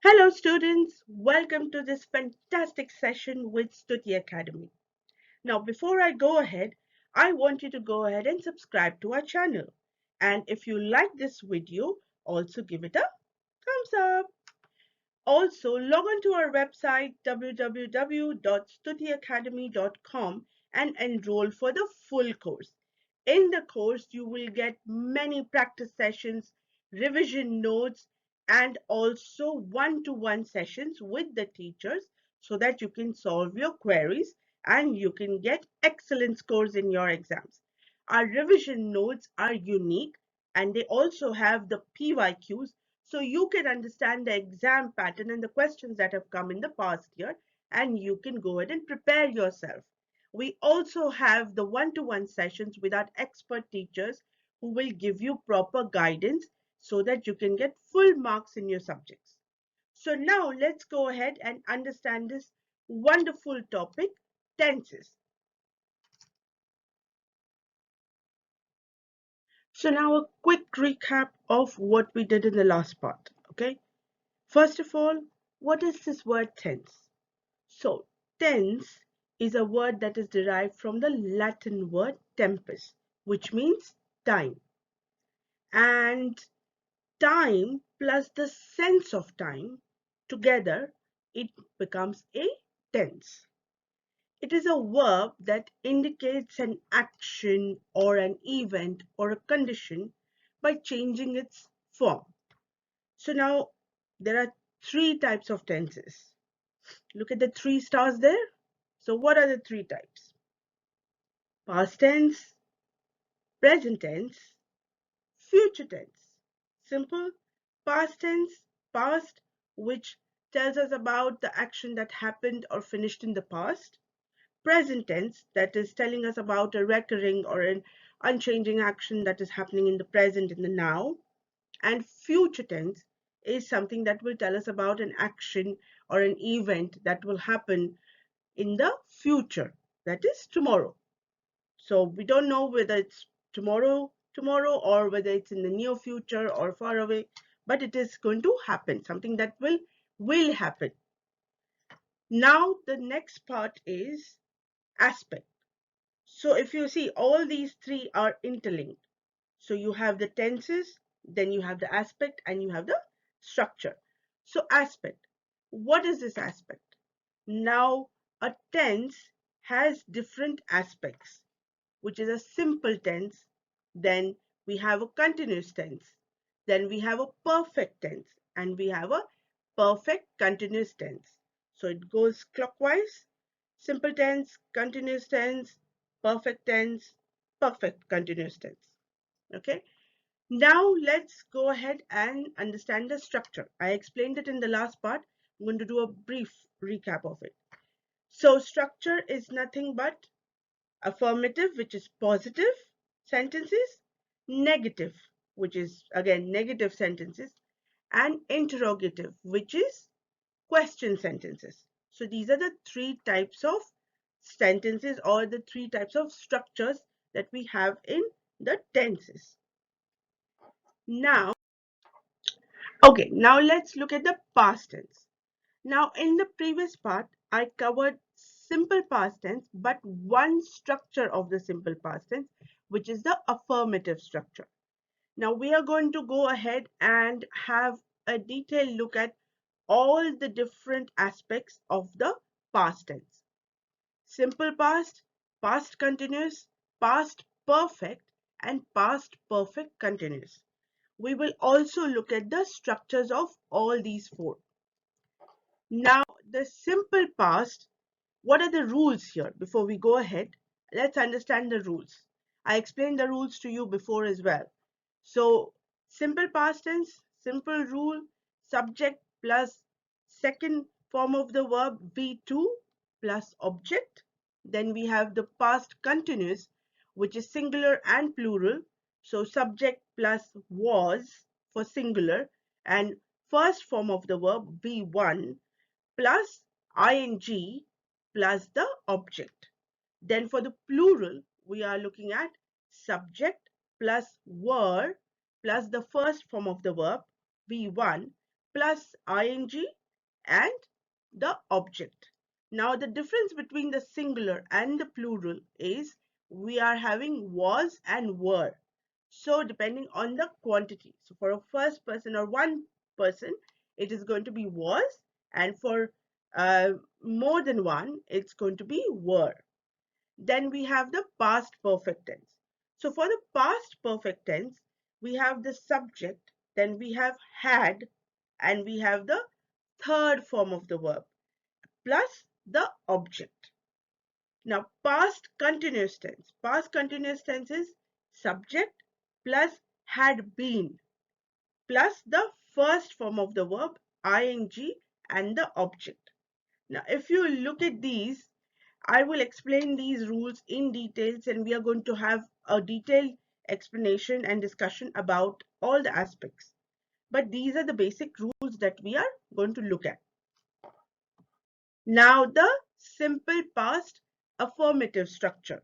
Hello students, welcome to this fantastic session with Stuti Academy. Now before I go ahead, I want you to go ahead and subscribe to our channel. And if you like this video, also give it a thumbs up. Also log on to our website www.stutiacademy.com and enroll for the full course. In the course, you will get many practice sessions, revision notes, and also one-to-one sessions with the teachers so that you can solve your queries and you can get excellent scores in your exams. Our revision notes are unique and they also have the PYQs so you can understand the exam pattern and the questions that have come in the past year and you can go ahead and prepare yourself. We also have the one-to-one sessions with our expert teachers who will give you proper guidance so that you can get full marks in your subjects. So now let's go ahead and understand this wonderful topic, tenses. So now a quick recap of what we did in the last part, okay? First of all, what is this word tense? So tense is a word that is derived from the Latin word tempus, which means time. And time plus the sense of time together, it becomes a tense. It is a verb that indicates an action or an event or a condition by changing its form. So now there are three types of tenses. Look at the three stars there. So what are the three types? Past tense, present tense, future tense. Simple. Past tense, past, which tells us about the action that happened or finished in the past. Present tense, that is telling us about a recurring or an unchanging action that is happening in the present, in the now. And future tense is something that will tell us about an action or an event that will happen in the future, that is tomorrow. So we don't know whether it's tomorrow or whether it's in the near future or far away, but it is going to happen, something that will happen. Now the next part is aspect. So if you see, all these three are interlinked. So you have the tenses, then you have the aspect, and you have the structure. So aspect, what is this aspect? Now a tense has different aspects, which is a simple tense. Then we have a continuous tense. Then we have a perfect tense and we have a perfect continuous tense. So it goes clockwise: simple tense, continuous tense, perfect tense, perfect continuous tense. Okay. Now let's go ahead and understand the structure. I explained it in the last part. I'm going to do a brief recap of it. So structure is nothing but affirmative, which is positive sentences, negative, which is again negative sentences, and interrogative, which is question sentences. So these are the three types of sentences or the three types of structures that we have in the tenses. Now, okay, now let's look at the past tense. Now, in the previous part, I covered simple past tense, but one structure of the simple past tense, which is the affirmative structure. Now, we are going to go ahead and have a detailed look at all the different aspects of the past tense. Simple past, past continuous, past perfect, and past perfect continuous. We will also look at the structures of all these four. Now, the simple past, what are the rules here? Before we go ahead, let's understand the rules. I explained the rules to you before as well. So, simple past tense, simple rule, subject plus second form of the verb V2 plus object. Then we have the past continuous, which is singular and plural. So, subject plus was for singular and first form of the verb V1 plus ing plus the object. Then for the plural, we are looking at subject plus were plus the first form of the verb V1 plus ing and the object. Now the difference between the singular and the plural is we are having was and were. So depending on the quantity. So for a first person or one person, it is going to be was, and for more than one, it's going to be were. Then we have the past perfect tense. So for the past perfect tense, we have the subject, then we have had, and we have the third form of the verb plus the object. Now past continuous tense. Past continuous tense is subject plus had been plus the first form of the verb ing and the object. Now if you look at these, I will explain these rules in details, and we are going to have a detailed explanation and discussion about all the aspects. But these are the basic rules that we are going to look at. Now the simple past affirmative structure.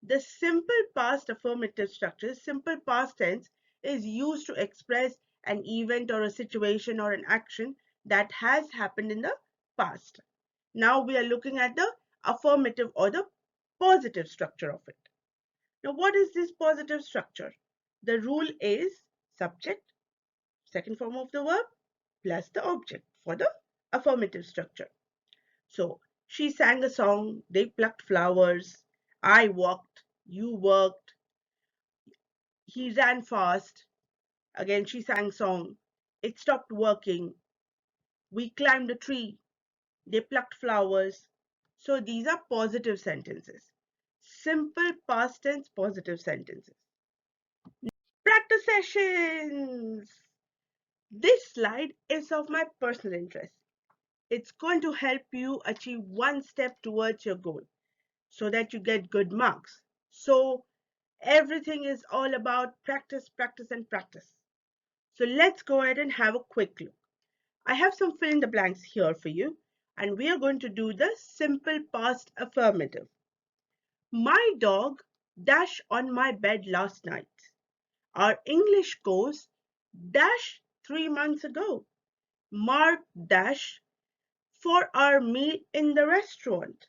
The simple past affirmative structure, simple past tense, is used to express an event or a situation or an action that has happened in the past. Now we are looking at the affirmative or the positive structure of it. Now what is this positive structure? The rule is subject, second form of the verb, plus the object for the affirmative structure. So she sang a song, they plucked flowers, I walked, you worked, he ran fast, again she sang song, it stopped working, we climbed a tree, they plucked flowers. So these are positive sentences. Simple past tense positive sentences. Practice sessions. This slide is of my personal interest. It's going to help you achieve one step towards your goal so that you get good marks. So everything is all about practice, practice, and practice. So let's go ahead and have a quick look. I have some fill in the blanks here for you, and we are going to do the simple past affirmative. My dog dashed on my bed last night. Our English course dash 3 months ago. Mark dash for our meal in the restaurant.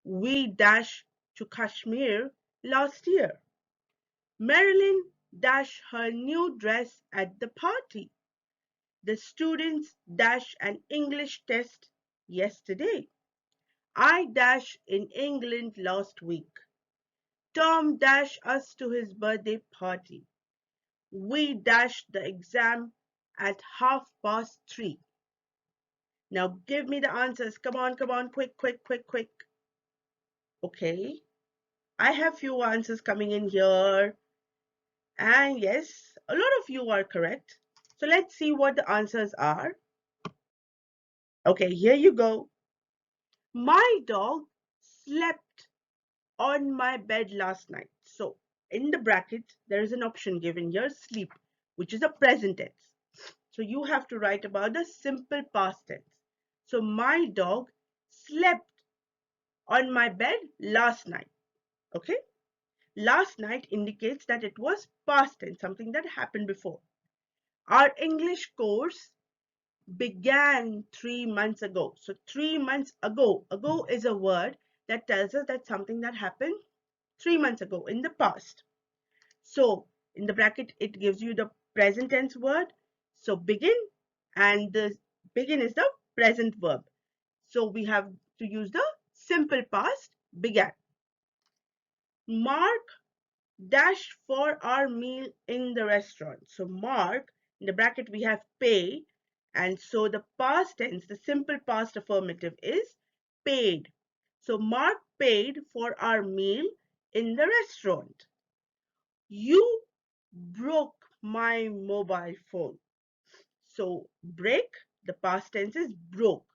We dash to Kashmir last year. Marilyn dash her new dress at the party. The students dash an English test yesterday. I dash in England last week. Tom dashed us to his birthday party. We dashed the exam at 3:30. Now give me the answers. Come on, quick, quick, quick, quick. Okay, I have few answers coming in here. And yes, a lot of you are correct. So let's see what the answers are. Okay, here you go. My dog slept on my bed last night. So in the bracket, there is an option given here, sleep, which is a present tense. So you have to write about the simple past tense. So my dog slept on my bed last night. Okay. Last night indicates that it was past tense, something that happened before. Our English course began 3 months ago. So 3 months ago, ago is a word that tells us that something that happened 3 months ago in the past. So in the bracket, it gives you the present tense word. So begin, and the begin is the present verb. So we have to use the simple past, began. Mark dash for our meal in the restaurant. So mark, in the bracket we have pay, and so the past tense, the simple past affirmative is paid. So Mark paid for our meal in the restaurant. You broke my mobile phone. So break, the past tense is broke.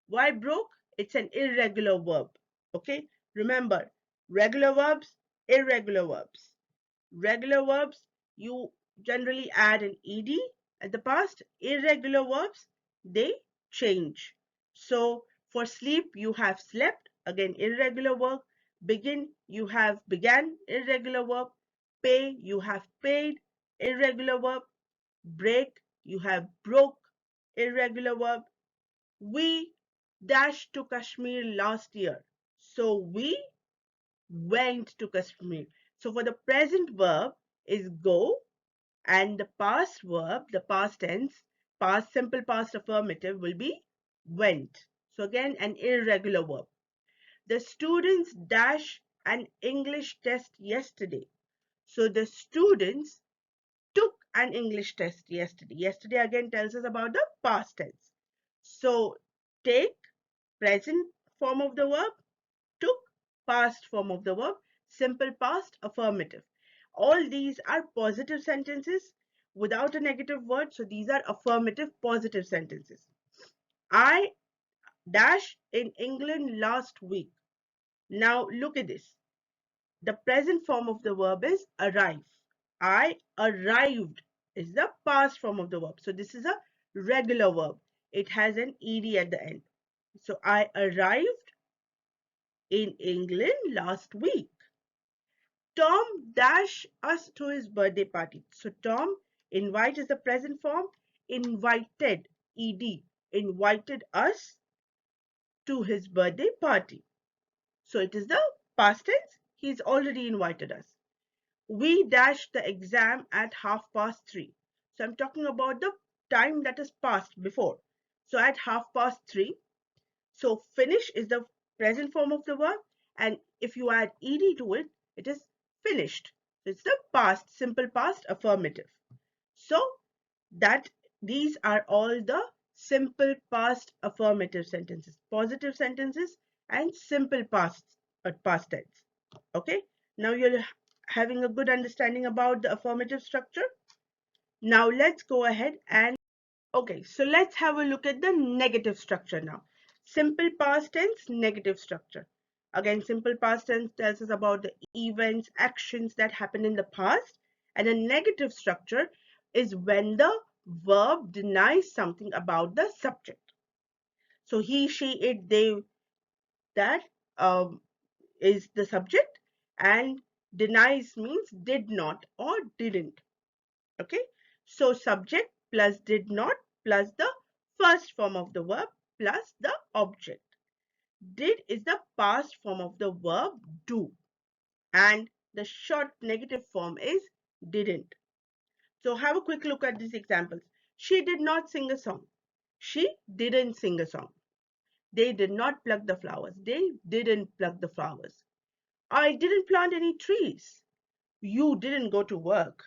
Why broke? It's an irregular verb. Okay, remember, regular verbs, irregular verbs. Regular verbs, you generally add an ed at the past. Irregular verbs, they change. So for sleep, you have slept, again irregular verb. Begin, you have began, irregular verb. Pay, you have paid, irregular verb. Break, you have broke, Irregular verb. We dash to Kashmir last year. So we went to Kashmir. So for the present verb is go, and the past verb, the past tense, past simple past affirmative will be went. So again, an irregular verb. The students dash an English test yesterday. So the students took an English test yesterday. Yesterday again tells us about the past tense. So take, present form of the verb, took, past form of the verb, simple past, affirmative. All these are positive sentences without a negative word. So these are affirmative positive sentences. I dash in England last week. Now look at this. The present form of the verb is arrive. I arrived is the past form of the verb. So this is a regular verb. It has an ed at the end. So I arrived in England last week. Tom dash us to his birthday party. So Tom, invite is the present form. Invited, ed, invited us to his birthday party. So it is the past tense. He's already invited us. We dashed the exam at 3:30. So I'm talking about the time that is past before. So at 3:30. So finish is the present form of the verb, and if you add ed to it, it is finished. So it's the past, simple past affirmative. So that these are all the simple past affirmative sentences, positive sentences, and simple past tense. Okay, now you're having a good understanding about the affirmative structure. Now let's go ahead and okay, so let's have a look at the negative structure now. Simple past tense, negative structure. Again, simple past tense tells us about the events, actions that happened in the past, and a negative structure is when the verb denies something about the subject. So he, she, it, they, that is the subject, and denies means did not or didn't. Okay, so subject plus did not plus the first form of the verb plus the object. Did is the past form of the verb do, and the short negative form is didn't. So have a quick look at these examples. She did not sing a song. She didn't sing a song. They did not pluck the flowers. They didn't pluck the flowers. I didn't plant any trees. You didn't go to work.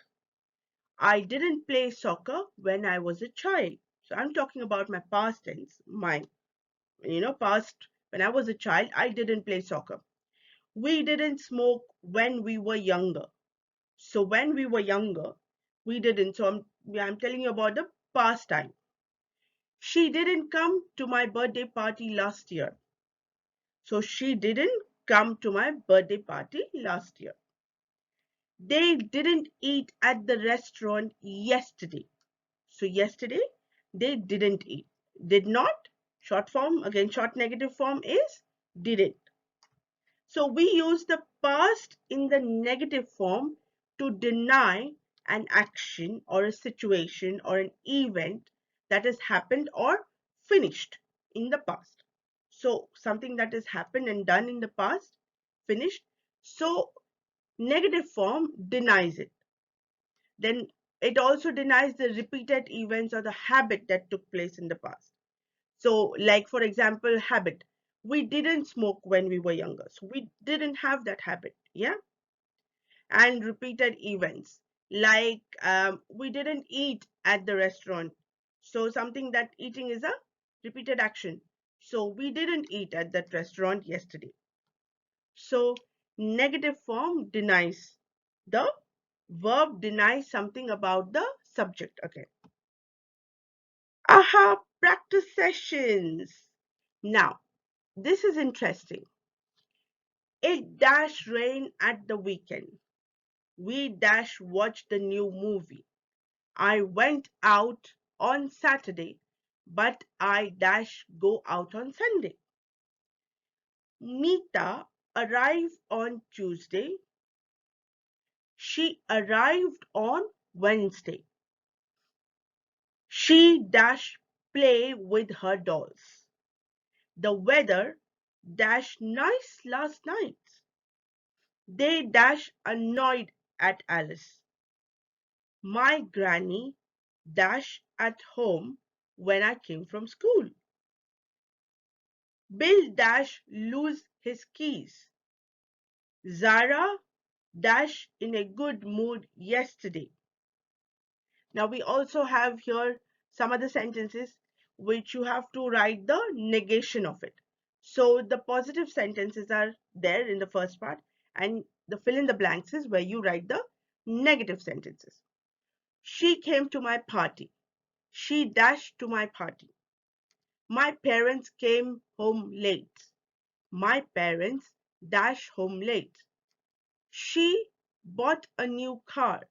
I didn't play soccer when I was a child. So I'm talking about my past tense, my, past. When I was a child, I didn't play soccer. We didn't smoke when we were younger. So when we were younger, we didn't. So I'm telling you about the past time. She didn't come to my birthday party last year. So she didn't come to my birthday party last year. They didn't eat at the restaurant yesterday. So yesterday they didn't eat. Did not, short form, again short negative form is didn't. So we use the past in the negative form to deny an action or a situation or an event that has happened or finished in the past. So something that has happened and done in the past, finished. So negative form denies it. Then it also denies the repeated events or the habit that took place in the past. So like for example, habit. We didn't smoke when we were younger. So we didn't have that habit. Yeah. And repeated events. Like we didn't eat at the restaurant. So something that eating is a repeated action. So we didn't eat at that restaurant yesterday. So negative form denies. The verb denies something about the subject. Okay. Aha, practice sessions. Now, this is interesting. It dash rain at the weekend. We dash watch the new movie. I went out on Saturday, but I dash go out on Sunday. Meeta arrived on Tuesday. She arrived on Wednesday. She dash play with her dolls. The weather dash nice last night. They dash annoyed at Alice. My granny dash at home when I came from school. Bill dash lose his keys. Zara dash in a good mood yesterday. Now we also have here some other sentences which you have to write the negation of it. So the positive sentences are there in the first part, and the fill in the blanks is where you write the negative sentences. She came to my party. She dashed to my party. My parents came home late. My parents dash home late. She bought a new car.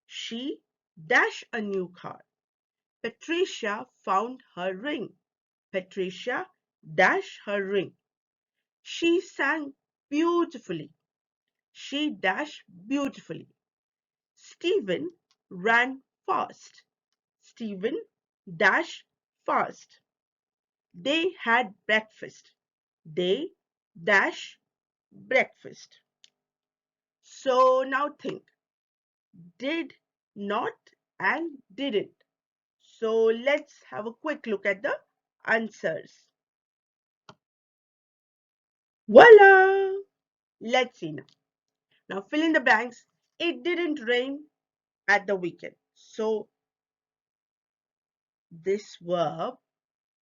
She dash a new car. Patricia found her ring. Patricia dash her ring. She sang beautifully. She dash beautifully. Stephen ran fast. Stephen dash fast. They had breakfast. They dash breakfast. So now think. Did, not, and didn't. So let's have a quick look at the answers. Voila! Let's see now. Now fill in the blanks. It didn't rain at the weekend. So this verb,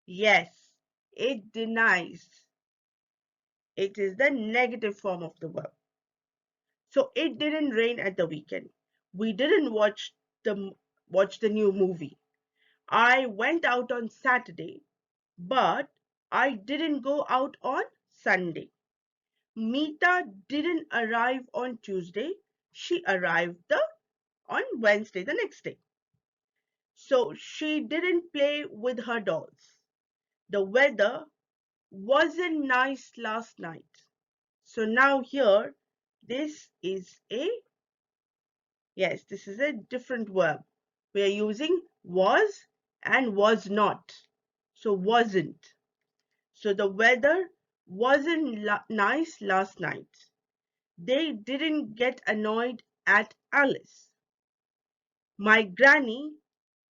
yes, it denies. It is the negative form of the verb. So it didn't rain at the weekend. We didn't watch the new movie. I went out on Saturday, but I didn't go out on Sunday. Meeta didn't arrive on Tuesday. She arrived on Wednesday, the next day. So she didn't play with her dolls. The weather wasn't nice last night. So now here, this is a different verb. We are using was and was not. So wasn't. So the weather wasn't nice last night. They didn't get annoyed at Alice. My granny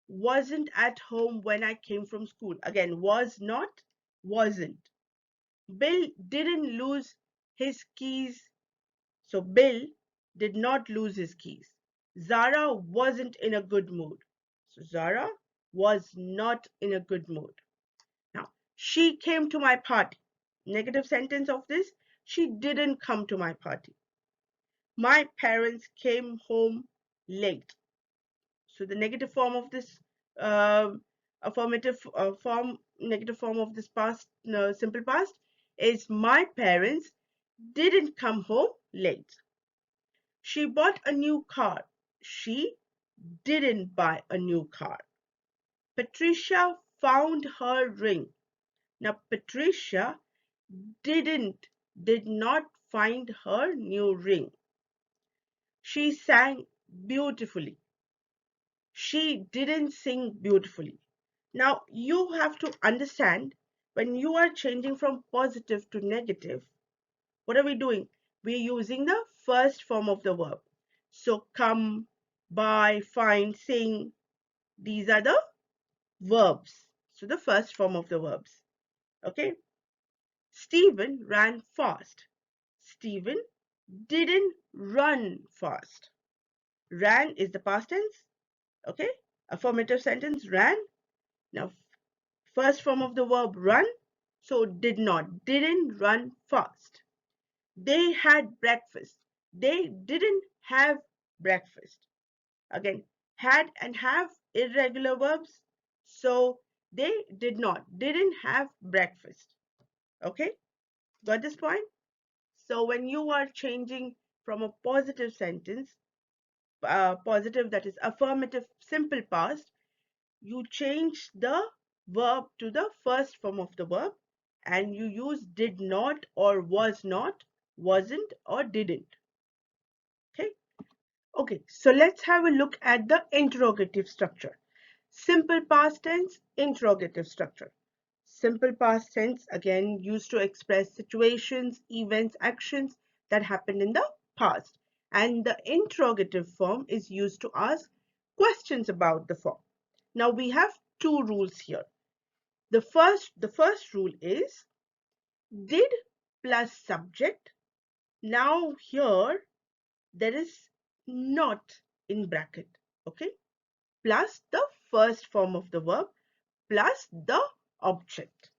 wasn't at home when I came from school. Again, was not, wasn't. Bill didn't lose his keys. So Bill did not lose his keys. Zara wasn't in a good mood. So Zara was not in a good mood. Now, she came to my party. Negative sentence of this, she didn't come to my party. My parents came home late. So the negative form of this negative form of this past, simple past is my parents didn't come home late. She bought a new car. She didn't buy a new car. Patricia found her ring. Now Patricia did not find her new ring. She sang beautifully. She didn't sing beautifully. Now you have to understand, when you are changing from positive to negative, what are we doing? We're using the first form of the verb. So come, buy, find, sing, these are the verbs. So the first form of the verbs. Okay. Stephen ran fast. Stephen didn't run fast. Ran is the past tense. Okay. Affirmative sentence, ran. Now first form of the verb, run. So didn't run fast. They had breakfast. They didn't have breakfast. Again, had and have irregular verbs. So they didn't have breakfast. Okay, got this point? So when you are changing from a positive sentence, positive, that is affirmative simple past, you change the verb to the first form of the verb and you use did not or was not, wasn't or didn't. Okay. Okay, so let's have a look at the interrogative structure. Simple past tense, interrogative structure. Simple past tense again used to express situations, events, actions that happened in the past. And the interrogative form is used to ask questions about the form. Now we have two rules here. The first rule is did plus subject. Now here there is not in bracket, okay? Plus the first form of the verb plus the object.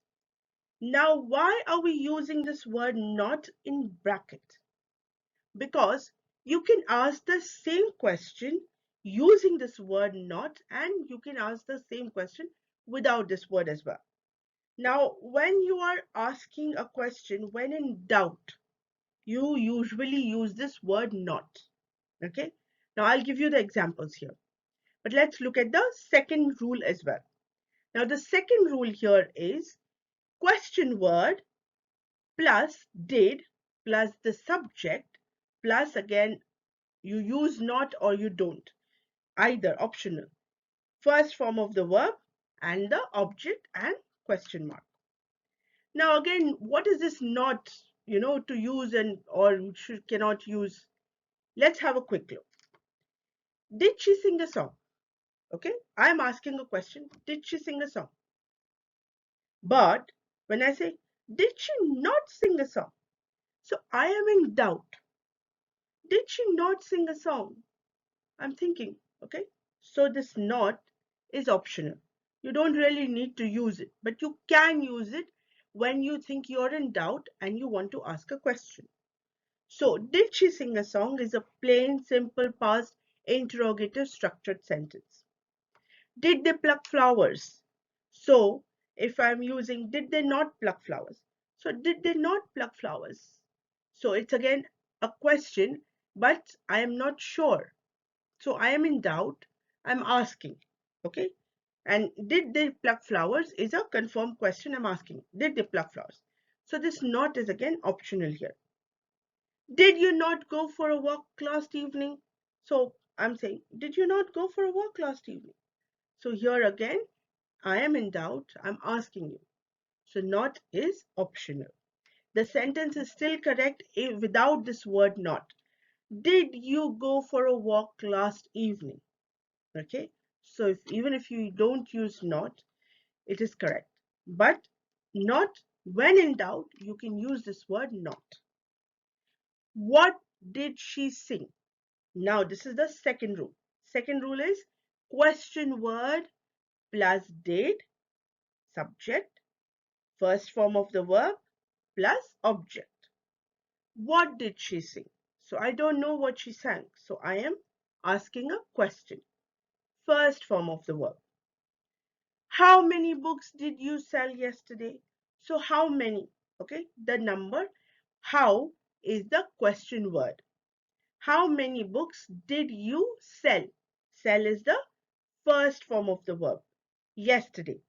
Now, why are we using this word not in bracket? Because you can ask the same question using this word not, and you can ask the same question without this word as well. Now, when you are asking a question, when in doubt, you usually use this word not. Okay? Now, I'll give you the examples here. But let's look at the second rule as well. Now, the second rule here is question word plus did plus the subject plus again you use not or you don't, either optional, first form of the verb and the object and question mark. Now again, what is this not, to use and or cannot use? Let's have a quick look. Did she sing a song? Okay, I'm asking a question. Did she sing a song? But when I say did she not sing a song, so I am in doubt. Did she not sing a song? I'm thinking, okay? So this not is optional. You don't really need to use it, but you can use it when you think you're in doubt and you want to ask a question. So, did she sing a song is a plain, simple, past, interrogative structured sentence. Did they pluck flowers? So, if I'm using did they not pluck flowers? So, did they not pluck flowers? So, it's again a question, but I am not sure. So I am in doubt, I'm asking, okay? And did they pluck flowers is a confirmed question I'm asking. Did they pluck flowers? So this not is again optional here. Did you not go for a walk last evening? So I'm saying, did you not go for a walk last evening? So here again, I am in doubt, I'm asking you. So not is optional. The sentence is still correct without this word not. Did you go for a walk last evening? Okay, so even if you don't use not, it is correct, but not, when in doubt, you can use this word not. What did she sing? Now this is the second rule is question word plus did, subject, first form of the verb plus object. What did she sing? So I don't know what she sang, so I am asking a question, first form of the verb. How many books did you sell yesterday? So how many? Okay, the number. How is the question word. How many books did you sell? Sell is the first form of the verb. Yesterday.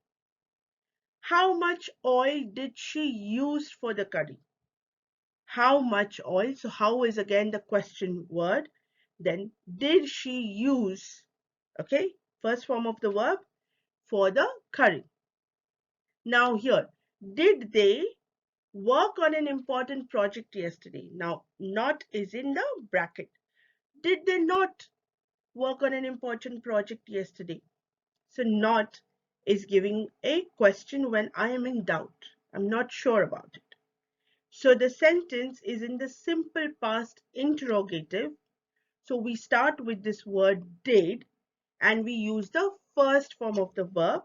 How much oil did she use for the curry? How much oil? So how is again the question word. Then did she use? Okay, first form of the verb for the curry. Now here, did they work on an important project yesterday? Now, not is in the bracket. Did they not work on an important project yesterday? So not is giving a question when I am in doubt. I'm not sure about it. So the sentence is in the simple past interrogative. So we start with this word did and we use the first form of the verb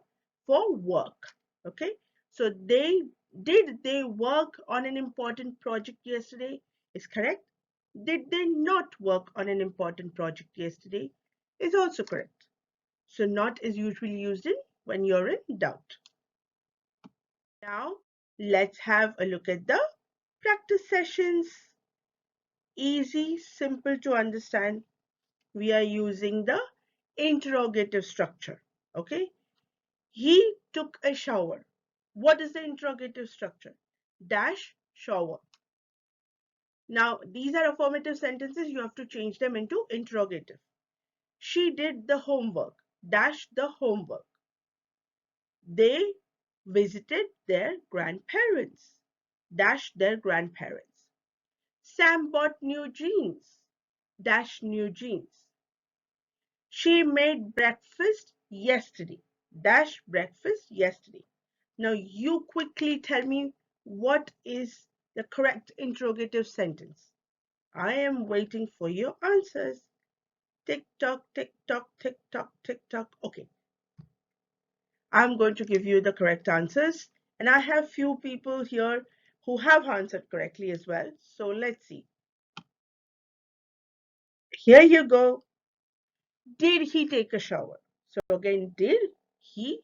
for work. Okay, so did they work on an important project yesterday is correct. Did they not work on an important project yesterday is also correct. So not is usually used in when you're in doubt. Now let's have a look at the practice sessions. Easy, simple to understand. We are using the interrogative structure. Okay, he took a shower. What is the interrogative structure? Dash shower. Now these are affirmative sentences, you have to change them into interrogative. She did the homework. Dash the homework. They visited their grandparents. Dash their grandparents. Sam bought new jeans. Dash new jeans. She made breakfast yesterday. Dash breakfast yesterday. Now you quickly tell me what is the correct interrogative sentence. I am waiting for your answers. Tick tock, tick tock, tick tock, tick tock. Okay. I'm going to give you the correct answers. And I have few people here who have answered correctly as well. So let's see. Here you go. Did he take a shower? So again, did he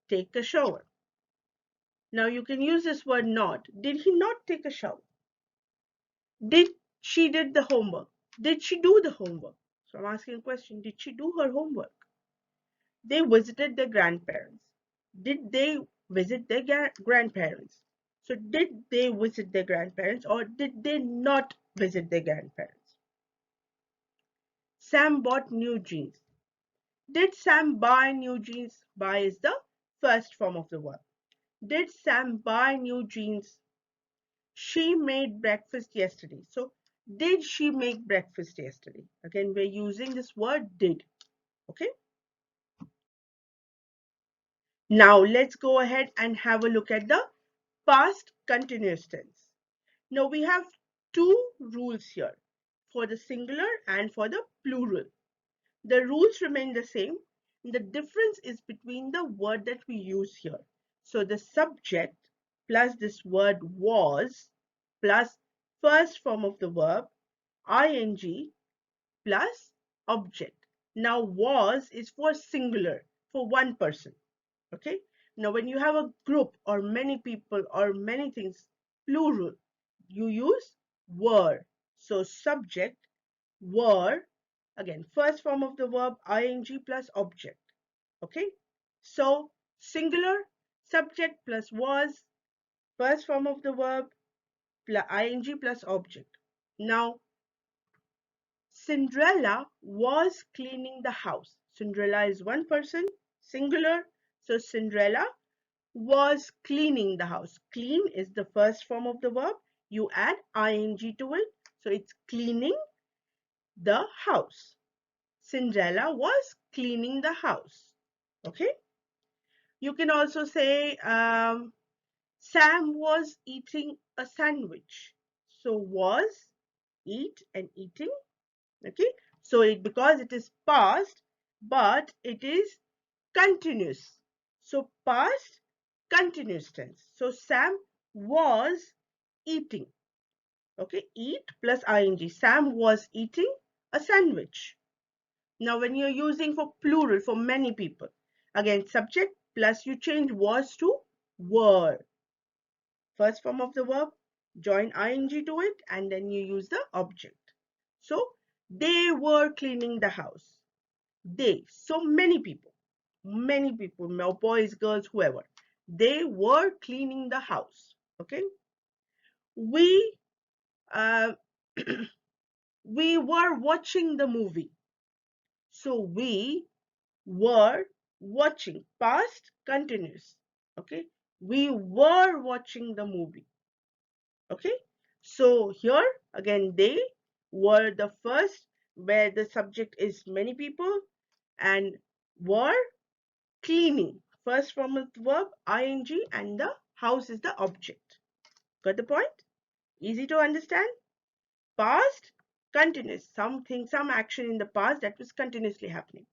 take a shower? Now you can use this word not. Did he not take a shower? Did she did the homework? Did she do the homework? So I'm asking a question. Did she do her homework? They visited their grandparents. Did they visit their grandparents? So did they visit their grandparents or did they not visit their grandparents? Sam bought new jeans. Did Sam buy new jeans? Buy is the first form of the verb. Did Sam buy new jeans? She made breakfast yesterday. So did she make breakfast yesterday? Again, we're using this word did. Okay. Now let's go ahead and have a look at the past continuous tense. Now we have two rules here for the singular and for the plural. The rules remain the same. The difference is between the word that we use here. So the subject plus this word was plus first form of the verb ing plus object. Now was is for singular, for one person. Okay. Now when you have a group or many people or many things, plural, you use were. So subject, were, again, first form of the verb ing plus object. Okay. So singular, subject plus was, first form of the verb ing plus object. Now Cinderella was cleaning the house. Cinderella is one person, singular. So Cinderella was cleaning the house. Clean is the first form of the verb. You add ing to it. So it's cleaning the house. Cinderella was cleaning the house. Okay. You can also say Sam was eating a sandwich. So was, eat and eating. Okay. So because it is past, but it is continuous. So past continuous tense. So Sam was eating. Okay, eat plus ing. Sam was eating a sandwich. Now when you're using for plural for many people, again subject plus you change was to were. First form of the verb, join ing to it and then you use the object. So they were cleaning the house. They, so many people, boys, girls, whoever, they were cleaning the house. Okay. We uh, we were watching the movie. So we were watching, past continuous. Okay. We were watching the movie. Okay. So here again they were the first where the subject is many people and were cleaning. First form of the verb ing and the house is the object. Got the point? Easy to understand? Past, continuous, something, some action in the past that was continuously happening.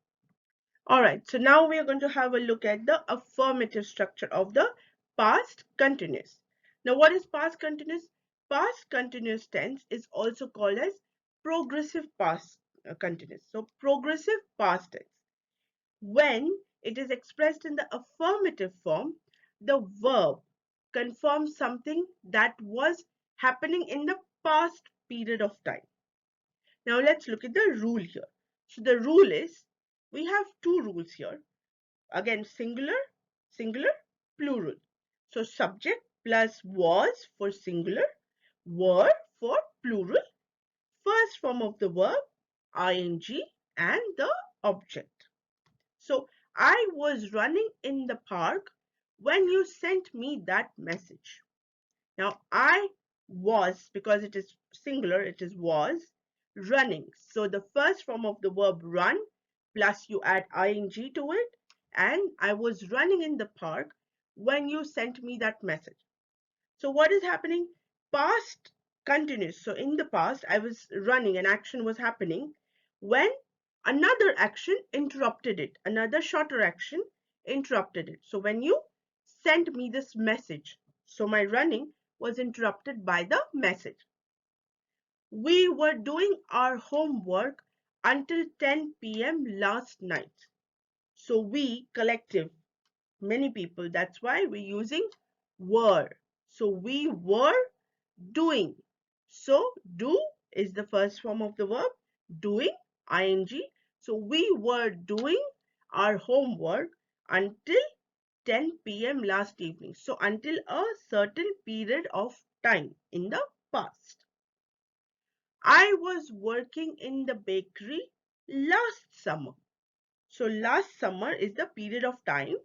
Alright, so now we are going to have a look at the affirmative structure of the past continuous. Now what is past continuous? Past continuous tense is also called as progressive past continuous. So progressive past tense. When it is expressed in the affirmative form, the verb confirms something that was happening in the past period of time. Now let's look at the rule here. So the rule is, we have two rules here. Again, singular, singular, plural. So subject plus was for singular, were for plural, first form of the verb ing and the object. So I was running in the park when you sent me that message. Now I was, because it is singular, it is was running. So the first form of the verb run plus you add ing to it, and I was running in the park when you sent me that message. So what is happening? Past continuous. So in the past, I was running, an action was happening when another action interrupted it. Another shorter action interrupted it. So when you sent me this message, so my running was interrupted by the message. We were doing our homework until 10 p.m. last night. So we, collective, many people, that's why we're using were. So we were doing. So do is the first form of the verb, doing, ing. So we were doing our homework until 10 p.m. last evening. So until a certain period of time in the past. I was working in the bakery last summer. So last summer is the period of time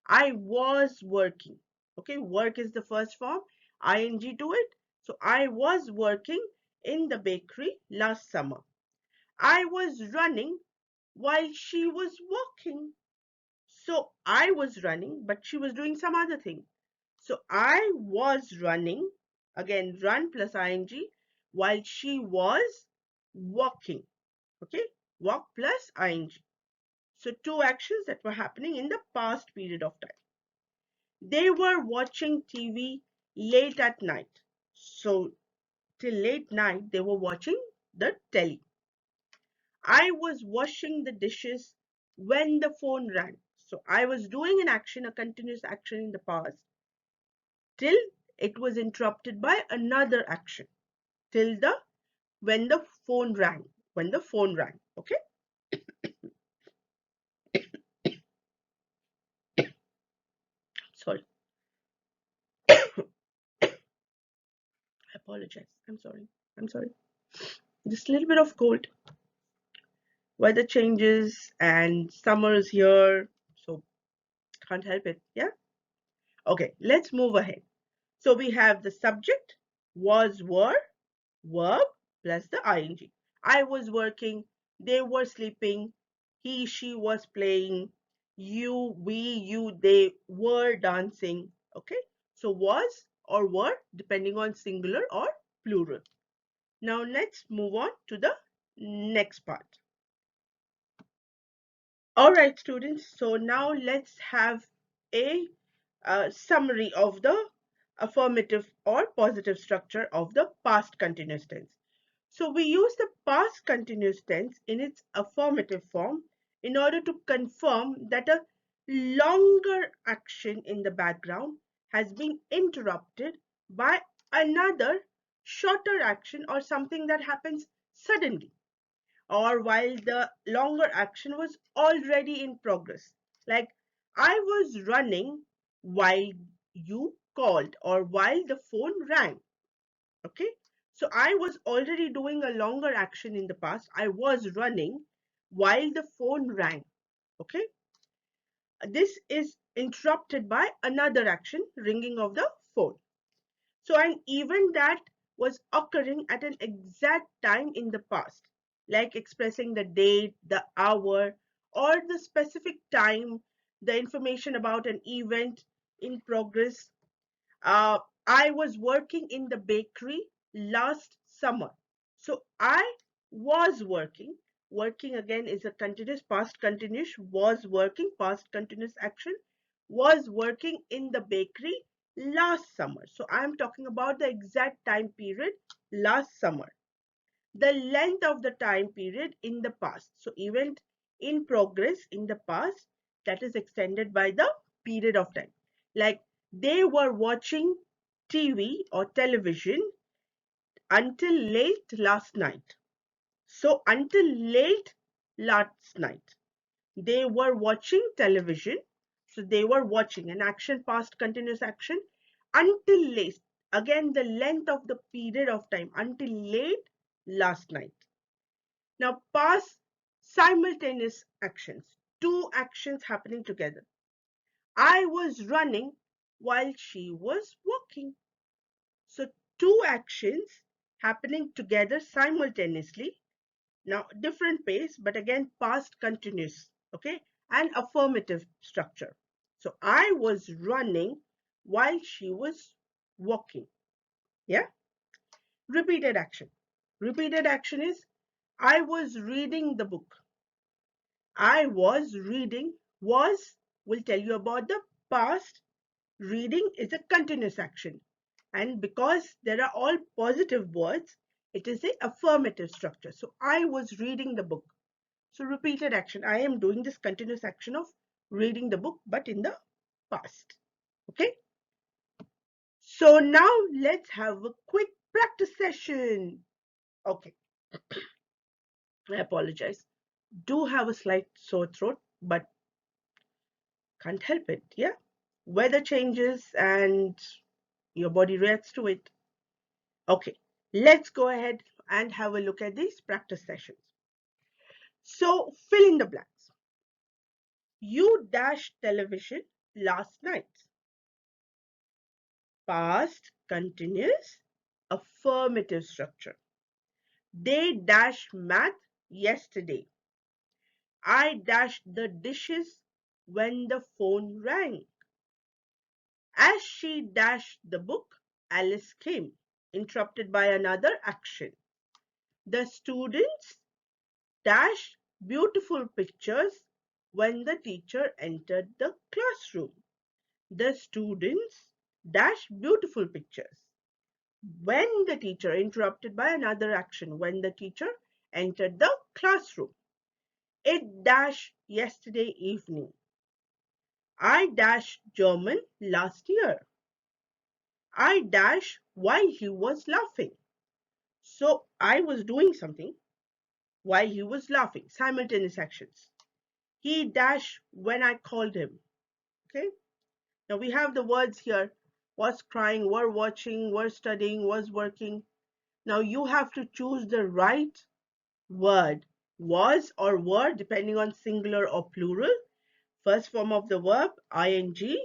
I was working. Okay, work is the first form, ing to it. So I was working in the bakery last summer. I was running while she was walking. So I was running, but she was doing some other thing. So I was running, again run plus ing, while she was walking. Okay, walk plus ing. So two actions that were happening in the past period of time. They were watching TV late at night. So till late night they were watching the telly. I was washing the dishes when the phone rang. So I was doing an action, a continuous action in the past, till it was interrupted by another action, till the when the phone rang. When the phone rang. Okay. Sorry. I apologize. I'm sorry. I'm sorry. Just a little bit of cold. Weather changes and summer is here, so can't help it. Yeah. Okay, let's move ahead. So we have the subject, was, were, verb plus the ing. I was working, they were sleeping, he, she was playing, you, we, you, they were dancing. Okay, so was or were depending on singular or plural. Now let's move on to the next part. All right, students, so now let's have a summary of the affirmative or positive structure of the past continuous tense. So we use the past continuous tense in its affirmative form in order to confirm that a longer action in the background has been interrupted by another shorter action or something that happens suddenly, or while the longer action was already in progress. Like I was running while you called or while the phone rang. Okay. So I was already doing a longer action in the past. I was running while the phone rang. Okay. This is interrupted by another action, ringing of the phone. So an event that was occurring at an exact time in the past, like expressing the date, the hour, or the specific time, the information about an event in progress. Uh, I was working in the bakery last summer. So I was working. Working again is a continuous past continuous, was working past continuous action, was working in the bakery last summer. So I'm talking about the exact time period last summer. The length of the time period in the past. So event in progress in the past that is extended by the period of time. Like they were watching TV or television until late last night. So until late last night, they were watching television. So they were watching an action, past continuous action, until late. Again, the length of the period of time until late last night. Now, past simultaneous actions. Two actions happening together. I was running while she was walking. So two actions happening together simultaneously. Now different pace, but again past continuous, okay, and affirmative structure. So I was running while she was walking. Yeah. Repeated action. Repeated action is I was reading the book. I was reading. Was will tell you about the past. Reading is a continuous action. And because there are all positive words, it is a affirmative structure. So I was reading the book. So repeated action. I am doing this continuous action of reading the book, but in the past. Okay. So now let's have a quick practice session. Okay. I apologize. Do have a slight sore throat, but can't help it. Yeah. Weather changes and your body reacts to it. Okay. Let's go ahead and have a look at these practice sessions. So fill in the blanks. You dashed television last night. Past continuous affirmative structure. They dashed math yesterday. I dashed the dishes when the phone rang. As she dashed the book, Alice came, interrupted by another action. The students dashed beautiful pictures when the teacher entered the classroom. The students dashed beautiful pictures when the teacher, interrupted by another action, when the teacher entered the classroom. It dashed yesterday evening. I dashed German last year. I dashed while he was laughing. So I was doing something while he was laughing. Simultaneous actions. He dashed when I called him. Okay. Now we have the words here. Was crying, were watching, were studying, was working. Now you have to choose the right word. Was or were, depending on singular or plural. First form of the verb, ing.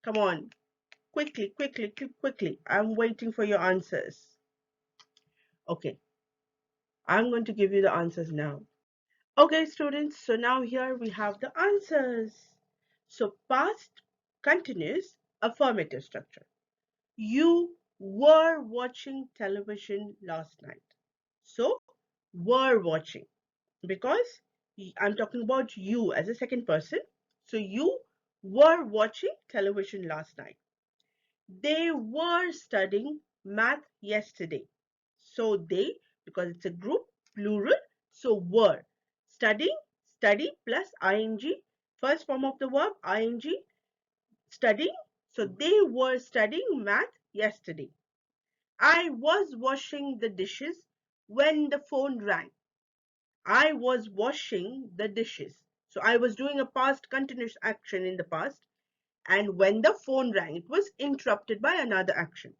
Come on. Quickly, quickly, quickly. I'm waiting for your answers. Okay. I'm going to give you the answers now. Okay, students. So now here we have the answers. So past continuous affirmative structure. You were watching television last night. So were watching because I'm talking about you as a second person. So you were watching television last night. They were studying math yesterday. So they, because it's a group, plural, so were. Studying, study plus ing, first form of the verb, ing, studying. So they were studying math yesterday. I was washing the dishes when the phone rang. I was washing the dishes. So I was doing a past continuous action in the past. And when the phone rang, it was interrupted by another action.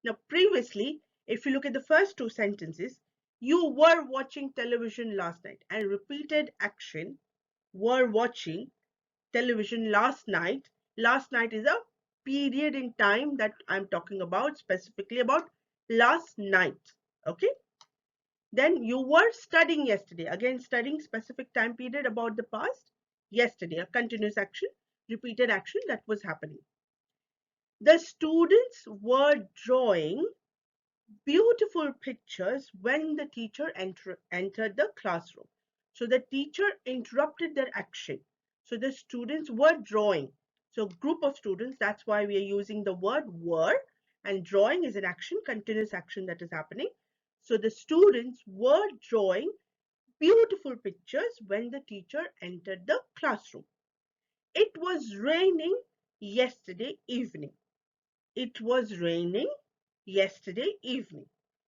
Now, previously, if you look at the first two sentences, you were watching television last night, and repeated action, were watching television last night. Last night is a period in time that I'm talking about, specifically about last night. Okay. Then you were studying yesterday. Again, studying specific time period about the past. Yesterday, a continuous action, repeated action that was happening. The students were drawing beautiful pictures when the teacher entered the classroom. So the teacher interrupted their action. So the students were drawing. So group of students, that's why we are using the word were, and drawing is an action, continuous action that is happening. So the students were drawing beautiful pictures when the teacher entered the classroom. It was raining yesterday evening. It was raining yesterday evening.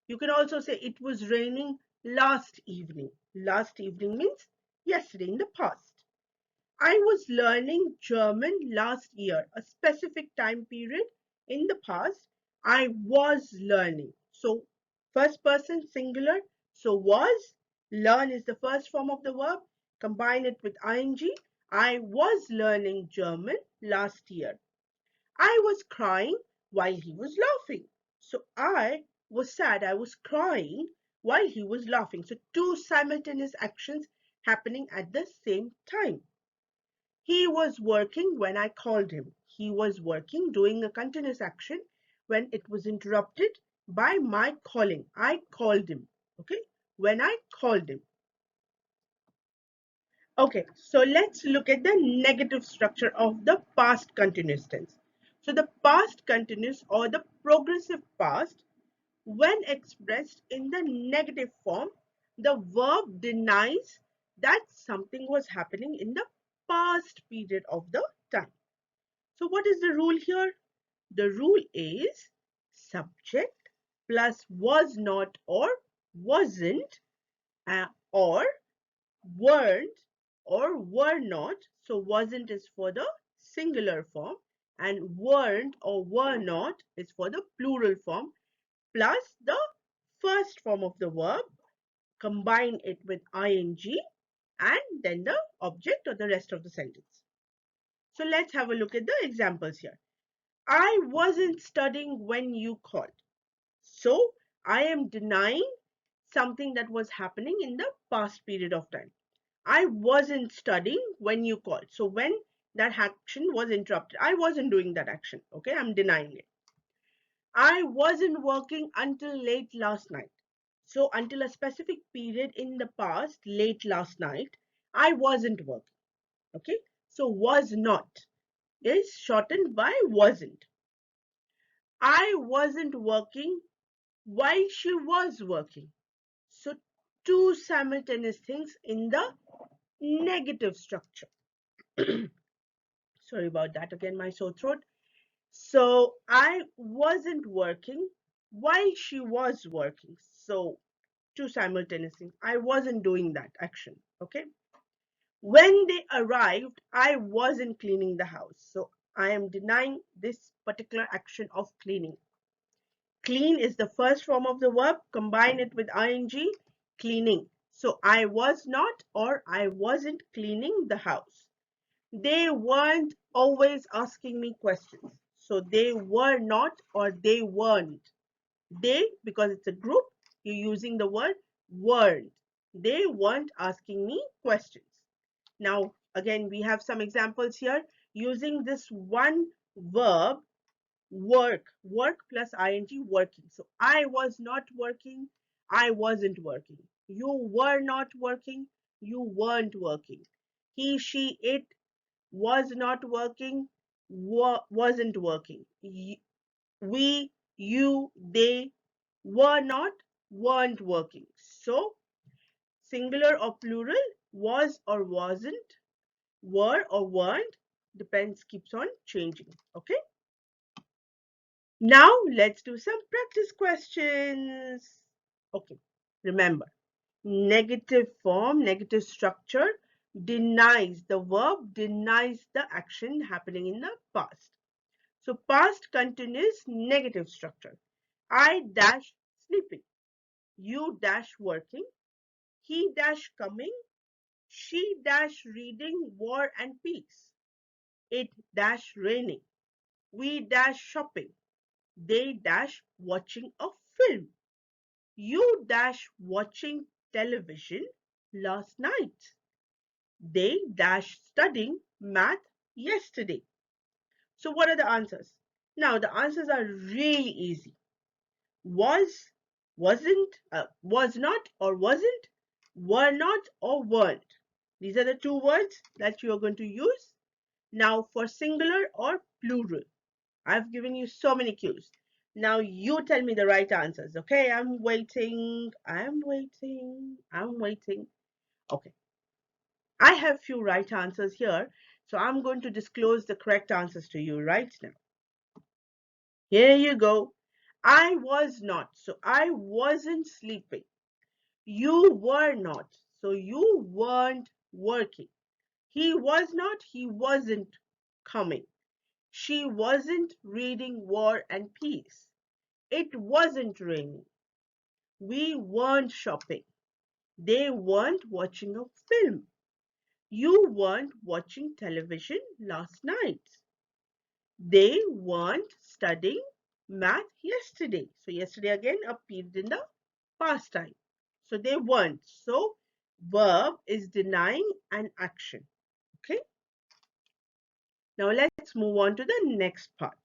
You can also say it was raining last evening. Last evening means yesterday in the past. I was learning German last year, a specific time period in the past. I was learning. So first person singular. So was, learn is the first form of the verb. Combine it with ing. I was learning German last year. I was crying while he was laughing. So I was sad. I was crying while he was laughing. So two simultaneous actions happening at the same time. He was working when I called him. He was working, doing a continuous action when it was interrupted by my calling. I called him. Okay. When I called him. Okay, so let's look at the negative structure of the past continuous tense. So the past continuous or the progressive past, when expressed in the negative form, the verb denies that something was happening in the past period of the time. So what is the rule here? The rule is subject plus was not or wasn't or weren't or were not. So wasn't is for the singular form and weren't or were not is for the plural form, plus the first form of the verb, combine it with ing and then the object or the rest of the sentence. So let's have a look at the examples here. I wasn't studying when you called. So I am denying something that was happening in the past period of time. I wasn't studying when you called. So when that action was interrupted, I wasn't doing that action. Okay, I'm denying it. I wasn't working until late last night. So until a specific period in the past, late last night, I wasn't working. Okay, so was not is shortened by wasn't. I wasn't working while she was working. So two simultaneous things in the negative structure. Sorry about that again, my sore throat. So I wasn't working while she was working. So two simultaneous things. I wasn't doing that action. Okay. When they arrived, I wasn't cleaning the house. So I am denying this particular action of cleaning. Clean is the first form of the verb. Combine it with ing, cleaning. So I was not or I wasn't cleaning the house. They weren't always asking me questions. So they were not or they weren't. They, because it's a group, you're using the word weren't. They weren't asking me questions. Now, again, we have some examples here using this one verb, work. Work plus ing, working. So I was not working. I wasn't working. You were not working. You weren't working. He, she, it was not working, wasn't working. We, you, they were not, weren't working. So singular or plural, was or wasn't, were or weren't, depends, keeps on changing. Okay. Now let's do some practice questions. Okay. Remember, negative form, negative structure denies, the verb denies the action happening in the past. So past continuous negative structure. I dash sleeping. You dash working. He dash coming. She dash reading War and Peace. It dash raining. We dash shopping. They dash watching a film. You dash watching television last night. They dash studying math yesterday. So what are the answers? Now the answers are really easy. Was, wasn't, was not or wasn't, were not or weren't. These are the two words that you are going to use. Now for singular or plural, I've given you so many cues. Now you tell me the right answers. Okay, I'm waiting. I'm waiting. I'm waiting. Okay, I have few right answers here. So I'm going to disclose the correct answers to you right now. Here you go. I was not. So I wasn't sleeping. You were not. So you weren't working. He was not. He wasn't coming. She wasn't reading War and Peace. It wasn't raining. We weren't shopping. They weren't watching a film. You weren't watching television last night. They weren't studying math yesterday. So yesterday again appeared in the past time. So they weren't. So verb is denying an action. Okay. Now let's move on to the next part.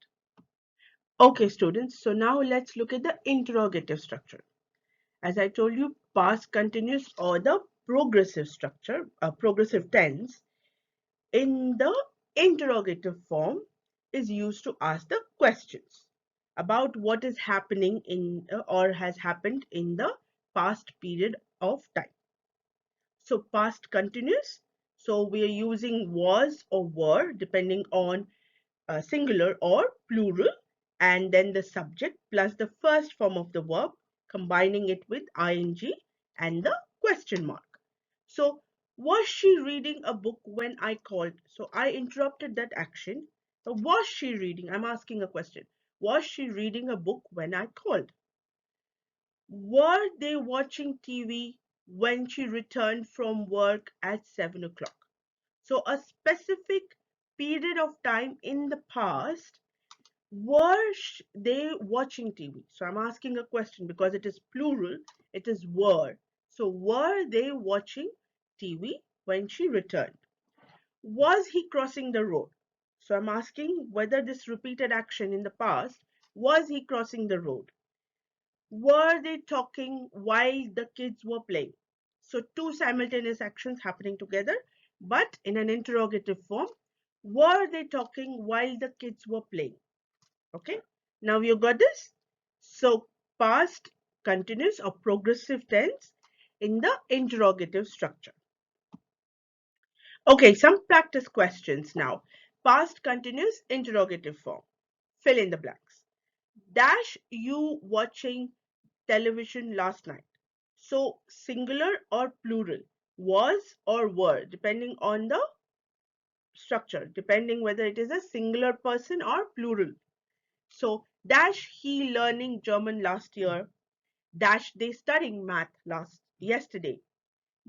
Okay, students. So now let's look at the interrogative structure. As I told you, past continuous or the progressive structure, progressive tense in the interrogative form is used to ask the questions about what is happening in or has happened in the past period of time. So past continuous. So we are using was or were depending on singular or plural, and then the subject plus the first form of the verb, combining it with ing and the question mark. So was she reading a book when I called? So I interrupted that action. So was she reading? I'm asking a question. Was she reading a book when I called? Were they watching TV when she returned from work at 7 o'clock? So a specific period of time in the past, were they watching TV? So I'm asking a question because it is plural, it is were. So were they watching TV when she returned? Was he crossing the road? So I'm asking whether this repeated action in the past, was he crossing the road? Were they talking while the kids were playing? So two simultaneous actions happening together, but in an interrogative form. Were they talking while the kids were playing? Okay, now you got this. So past continuous or progressive tense in the interrogative structure. Okay, some practice questions now. Past continuous interrogative form. Fill in the blanks. Dash you watching television last night? So singular or plural, was or were, depending on the structure, depending whether it is a singular person or plural. So dash he learning German last year, dash they studying math yesterday,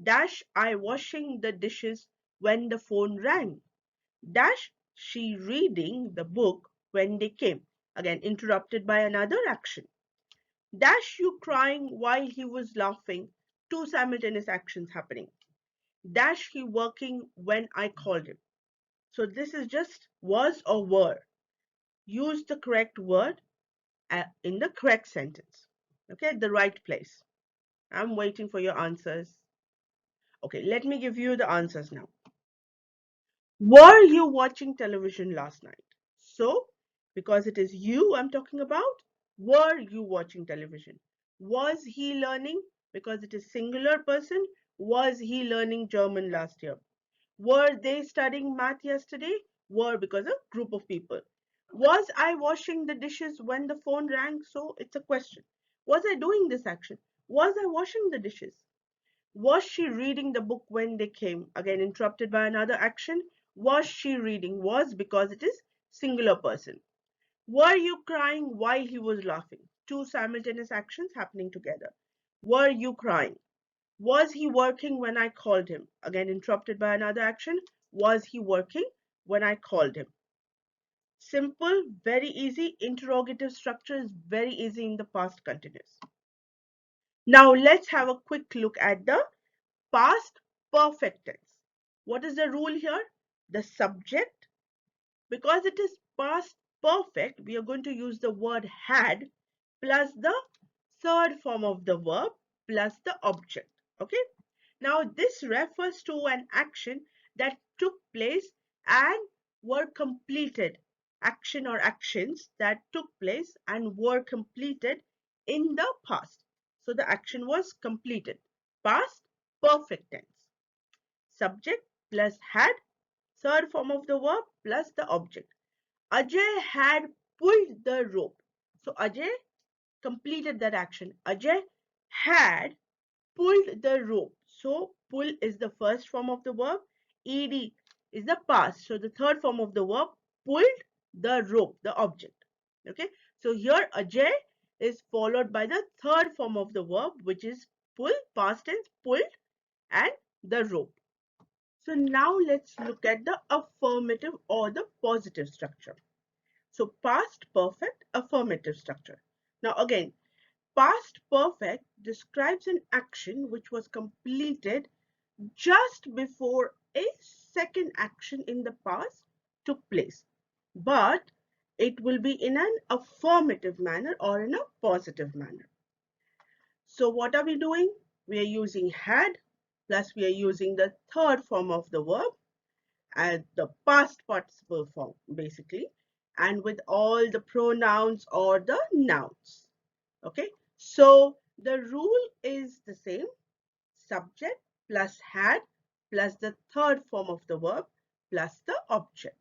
dash I washing the dishes when the phone rang, dash she reading the book when they came. Again interrupted by another action. Dash you crying while he was laughing. Two simultaneous actions happening. Dash he working when I called him. So this is just was or were. Use the correct word in the correct sentence. Okay, the right place. I'm waiting for your answers. Okay, let me give you the answers now. Were you watching television last night? So, because it is you I'm talking about, were you watching television? Was he learning? Because it is singular person, was he learning German last year? Were they studying math yesterday? Were because a group of people. Was I washing the dishes when the phone rang? So it's a question. Was I doing this action? Was I washing the dishes? Was she reading the book when they came? Again, interrupted by another action. Was she reading? Was because it is singular person. Were you crying while he was laughing? Two simultaneous actions happening together. Were you crying? Was he working when I called him? Again, interrupted by another action. Was he working when I called him? Simple, very easy. Interrogative structure is very easy in the past continuous. Now let's have a quick look at the past perfect tense. What is the rule here? The subject, because it is past perfect, we are going to use the word had plus the third form of the verb plus the object. Okay. Now this refers to an action that took place and were completed. Action or actions that took place and were completed in the past. So the action was completed. Past perfect tense. Subject plus had, third form of the verb plus the object. Ajay had pulled the rope. So Ajay completed that action. Ajay had pulled the rope. So pull is the first form of the verb. Ed is the past. So the third form of the verb, pulled the rope, the object. Okay. So here Ajay is followed by the third form of the verb, which is pull, past tense, pulled, and the rope. So now let's look at the affirmative or the positive structure. So past perfect affirmative structure. Now again, past perfect describes an action which was completed just before a second action in the past took place, but it will be in an affirmative manner or in a positive manner. So what are we doing? We are using had, plus we are using the third form of the verb as the past participle form basically, and with all the pronouns or the nouns. Okay, so the rule is the same: subject plus had plus the third form of the verb plus the object.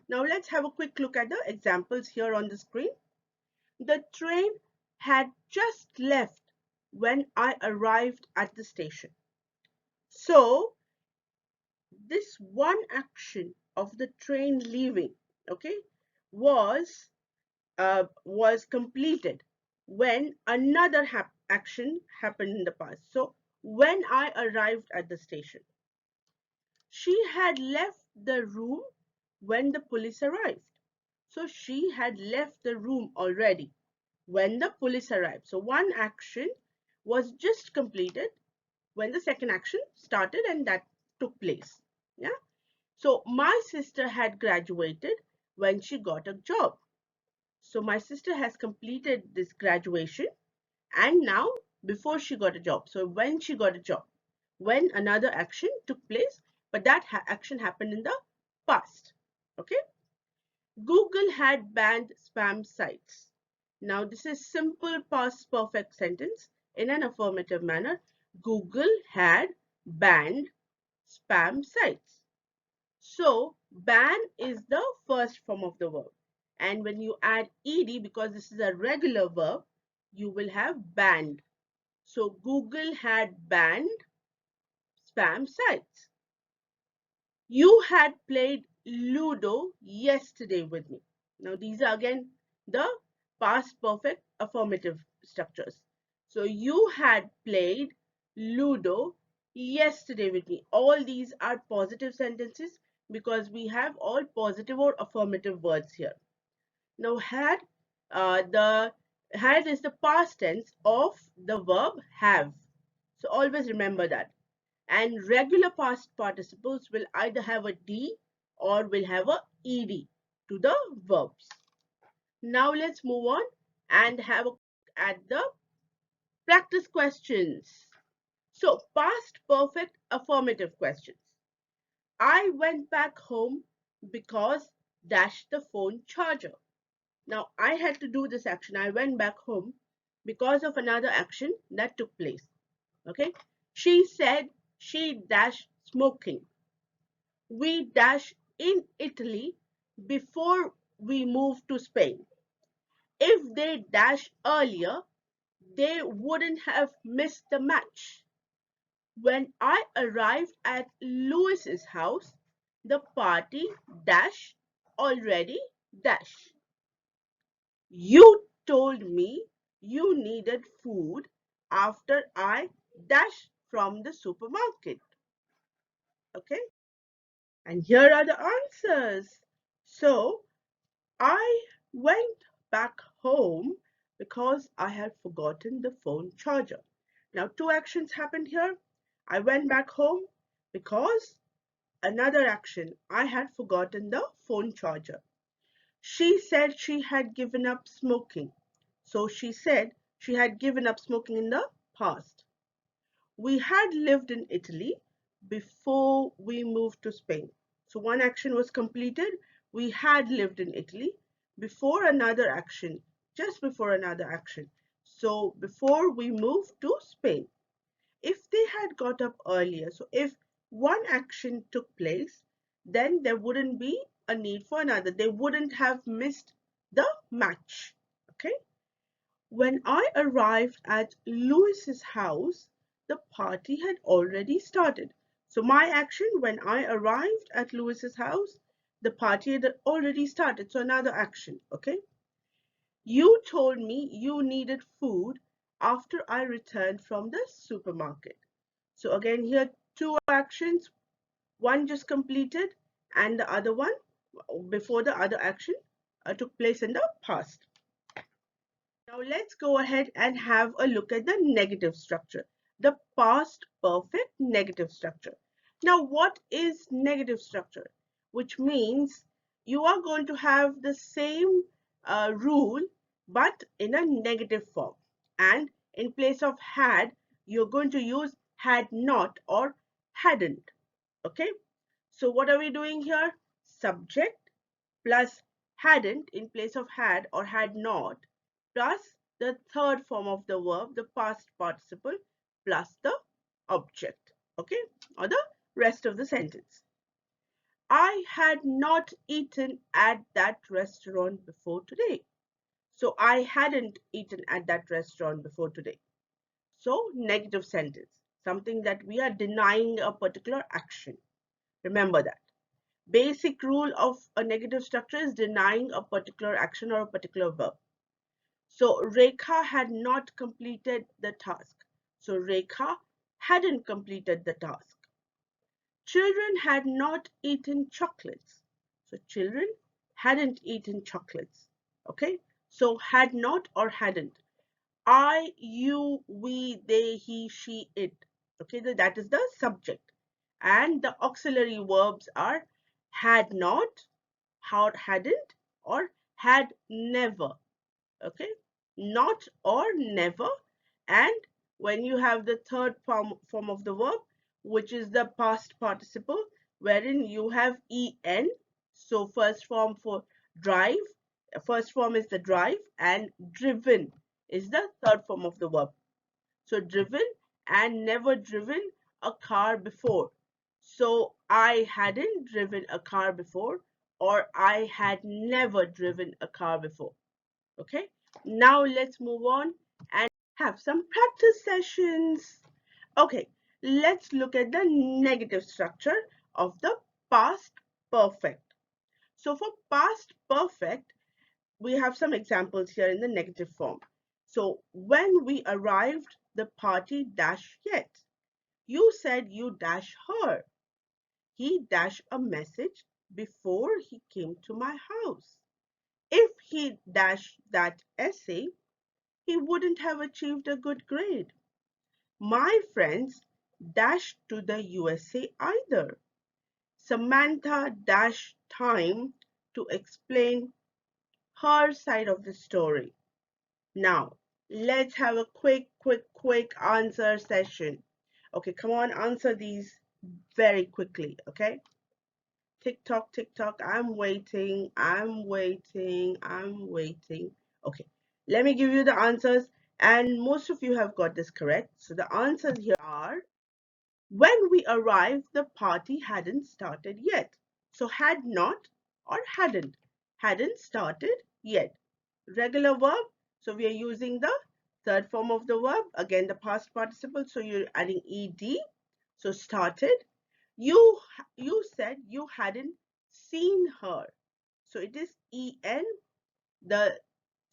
Now let's have a quick look at the examples here on the screen. The train had just left when I arrived at the station. So this one action of the train leaving, okay, was completed when another action happened in the past. So when I arrived at the station, she had left the room when the police arrived. So she had left the room already when the police arrived. So one action was just completed when the second action started and that took place. Yeah. So my sister had graduated when she got a job. So my sister has completed this graduation and now before she got a job. So when she got a job, when another action took place, but that action happened in the past. Okay. Google had banned spam sites. Now this is simple past perfect sentence in an affirmative manner. Google had banned spam sites. So ban is the first form of the verb. And when you add ed, because this is a regular verb, you will have banned. So Google had banned spam sites. You had played Ludo yesterday with me. Now these are again the past perfect affirmative structures. So you had played Ludo yesterday with me. All these are positive sentences because we have all positive or affirmative words here. Now the had is the past tense of the verb have. So always remember that. And regular past participles will either have a D or will have a ED to the verbs. Now let's move on and have a look at the practice questions. So past perfect affirmative questions. I went back home because dash the phone charger. Now I had to do this action. I went back home because of another action that took place. Okay. She said she dashed smoking. We dash in Italy before we move to Spain. If they dash earlier, they wouldn't have missed the match. When I arrived at Lewis's house, the party dash already dash. You told me you needed food after I dash from the supermarket. Okay, and here are the answers. So I went back home because I had forgotten the phone charger. Now, two actions happened here. I went back home because another action, I had forgotten the phone charger. She said she had given up smoking. So she said she had given up smoking in the past. We had lived in Italy before we moved to Spain. So one action was completed. We had lived in Italy before another action, just before another action. So before we moved to Spain. If they had got up earlier, so if one action took place, then there wouldn't be a need for another. They wouldn't have missed the match. Okay. When I arrived at Lewis's house, the party had already started. So my action when I arrived at Lewis's house, the party had already started. So another action, okay? You told me you needed food after I returned from the supermarket. So again here two actions, one just completed and the other one before the other action took place in the past. Now let's go ahead and have a look at the negative structure, the past perfect negative structure. Now what is negative structure? Which means you are going to have the same rule but in a negative form, and in place of had you're going to use had not or hadn't. Okay, so what are we doing here? Subject plus hadn't in place of had or had not, plus the third form of the verb, the past participle, plus the object, okay, or the rest of the sentence. I had not eaten at that restaurant before today. So I hadn't eaten at that restaurant before today. So negative sentence, something that we are denying a particular action. Remember that. Basic rule of a negative structure is denying a particular action or a particular verb. So Rekha had not completed the task. So Rekha hadn't completed the task. Children had not eaten chocolates. So children hadn't eaten chocolates. Okay. So had not or hadn't. I, you, we, they, he, she, it. Okay. That is the subject. And the auxiliary verbs are had not, hadn't, or had never. Okay, not or never. And when you have the third form of the verb, which is the past participle, wherein you have en, so first form for drive, first form is the drive, and driven is the third form of the verb. So driven and never driven a car before. So I hadn't driven a car before, or I had never driven a car before. Okay, now let's move on and have some practice sessions. Okay, let's look at the negative structure of the past perfect. So for past perfect, we have some examples here in the negative form. So when we arrived, the party dash yet. You said you dash her. He dash a message before he came to my house. If he dashed that essay, he wouldn't have achieved a good grade. My friends dashed to the USA either. Samantha dashed time to explain her side of the story. Now, let's have a quick answer session. Okay, come on, answer these very quickly, okay? Tick tock, I'm waiting, I'm waiting, I'm waiting. Okay, let me give you the answers, and most of you have got this correct. So the answers here are, when we arrived, the party hadn't started yet. So had not or hadn't started yet. Regular verb, so we are using the third form of the verb, again the past participle, so you're adding ed. So started. You said you hadn't seen her. So it is en. The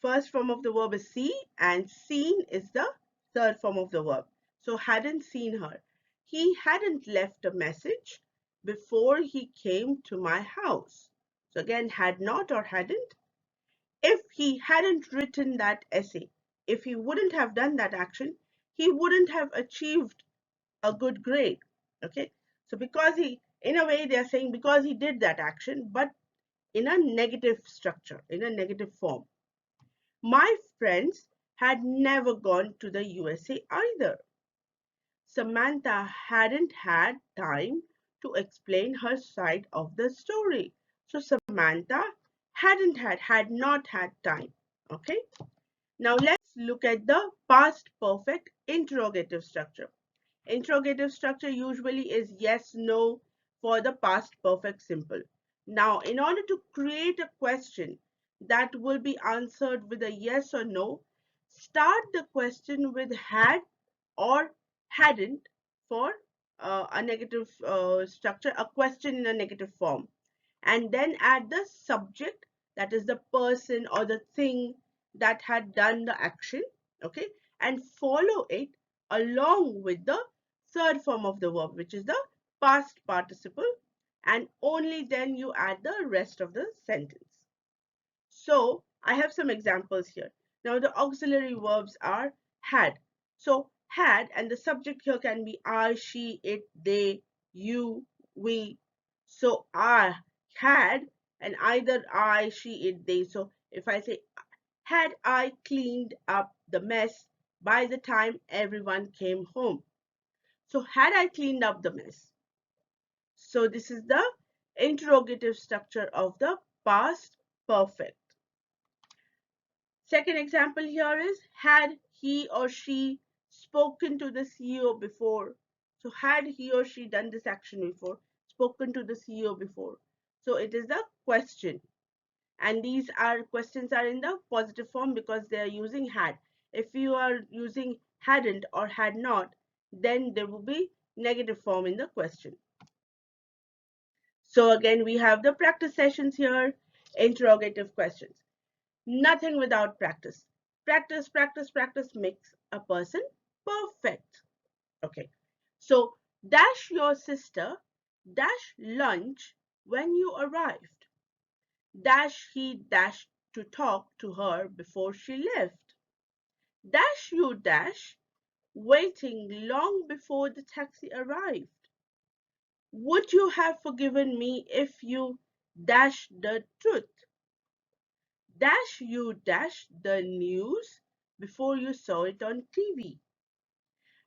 first form of the verb is see, and seen is the third form of the verb. So hadn't seen her. He hadn't left a message before he came to my house. So again, had not or hadn't. If he hadn't written that essay, if he wouldn't have done that action, he wouldn't have achieved a good grade. Okay, so because he, in a way they are saying because he did that action, but in a negative structure, in a negative form. My friends had never gone to the USA either. Samantha hadn't had time to explain her side of the story. So Samantha had not had time. Okay, now let's look at the past perfect interrogative structure. Interrogative structure usually is yes, no for the past perfect simple. Now, in order to create a question that will be answered with a yes or no, start the question with had or hadn't for a negative structure, a question in a negative form, and then add the subject, that is the person or the thing that had done the action, okay, and follow it along with the third form of the verb, which is the past participle, and only then you add the rest of the sentence. So I have some examples here. Now the auxiliary verbs are had. So had, and the subject here can be I, she, it, they, you, we. So I had, and either I, she, it, they. So if I say, had I cleaned up the mess by the time everyone came home? So had I cleaned up the mess? So this is the interrogative structure of the past perfect. Second example here is, had he or she spoken to the CEO before? So had he or she done this action before, spoken to the CEO before? So it is the question. And these are questions are in the positive form because they are using had. If you are using hadn't or had not, then there will be negative form in the question. So again, we have the practice sessions here, interrogative questions. Nothing without practice. Practice, practice, practice makes a person perfect. Okay. So dash your sister, dash lunch when you arrived. Dash he dashed to talk to her before she left. Dash you dash waiting long before the taxi arrived. Would you have forgiven me if you dash the truth? Dash you dash the news before you saw it on TV.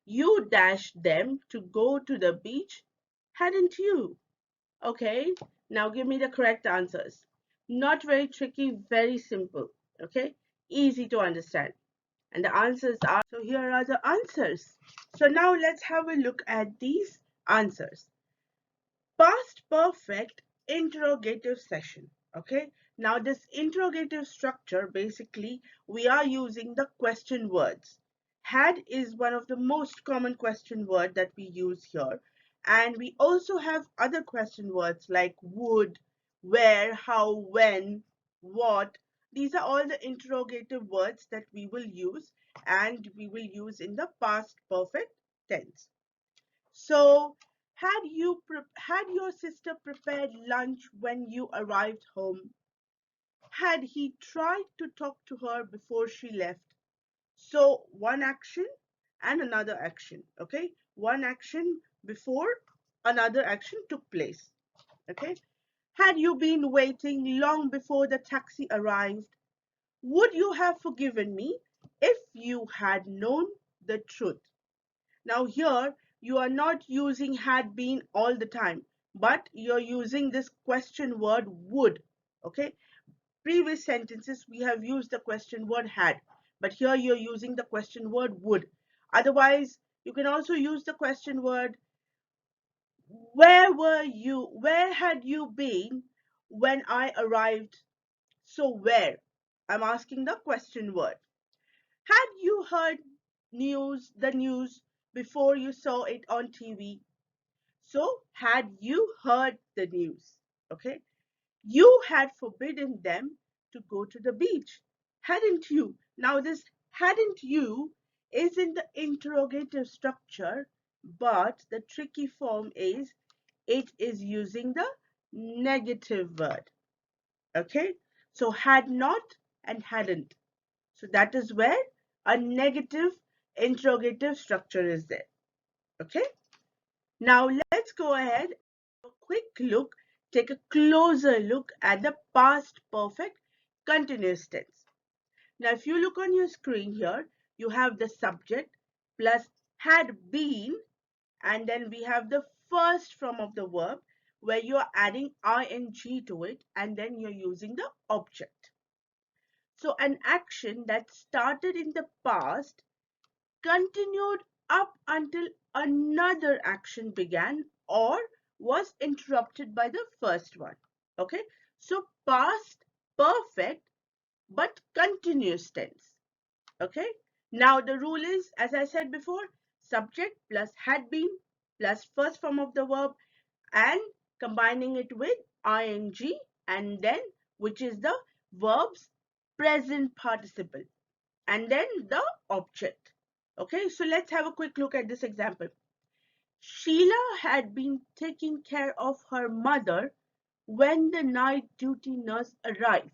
You dashed them to go to the beach, hadn't you? Okay, now give me the correct answers. Not very tricky, very simple. Okay, easy to understand. And the answers are, so here are the answers. So now let's have a look at these answers. Past perfect interrogative session. Okay, now this interrogative structure, basically we are using the question words. Had is one of the most common question word that we use here, and we also have other question words like would, where, how, when, what. These are all the interrogative words that we will use, and we will use in the past perfect tense. So, had your sister prepared lunch when you arrived home? Had he tried to talk to her before she left? So, one action and another action, okay? One action before another action took place, okay? Had you been waiting long before the taxi arrived? Would you have forgiven me if you had known the truth? Now here you are not using had been all the time, but you're using this question word would. Okay. Previous sentences we have used the question word had, but here you're using the question word would. Otherwise, you can also use the question word where were you? Where had you been when I arrived? So where? I'm asking the question word. Had you heard the news before you saw it on TV? So, had you heard the news? Okay. You had forbidden them to go to the beach, hadn't you? Now, this hadn't you is in the interrogative structure, but the tricky form is it is using the negative word. Okay. So, had not and hadn't. So that is where a negative interrogative structure is there. Okay. Now let's go ahead and have a quick look, take a closer look at the past perfect continuous tense. Now if you look on your screen here, you have the subject plus had been, and then we have the first form of the verb where you are adding ing to it, and then you're using the object. So an action that started in the past continued up until another action began or was interrupted by the first one. Okay, so past perfect but continuous tense. Okay, now the rule is, as I said before, subject plus had been plus first form of the verb and combining it with ing, and then which is the verb's present participle, and then the object. Okay, so let's have a quick look at this example. Sheila had been taking care of her mother when the night duty nurse arrived.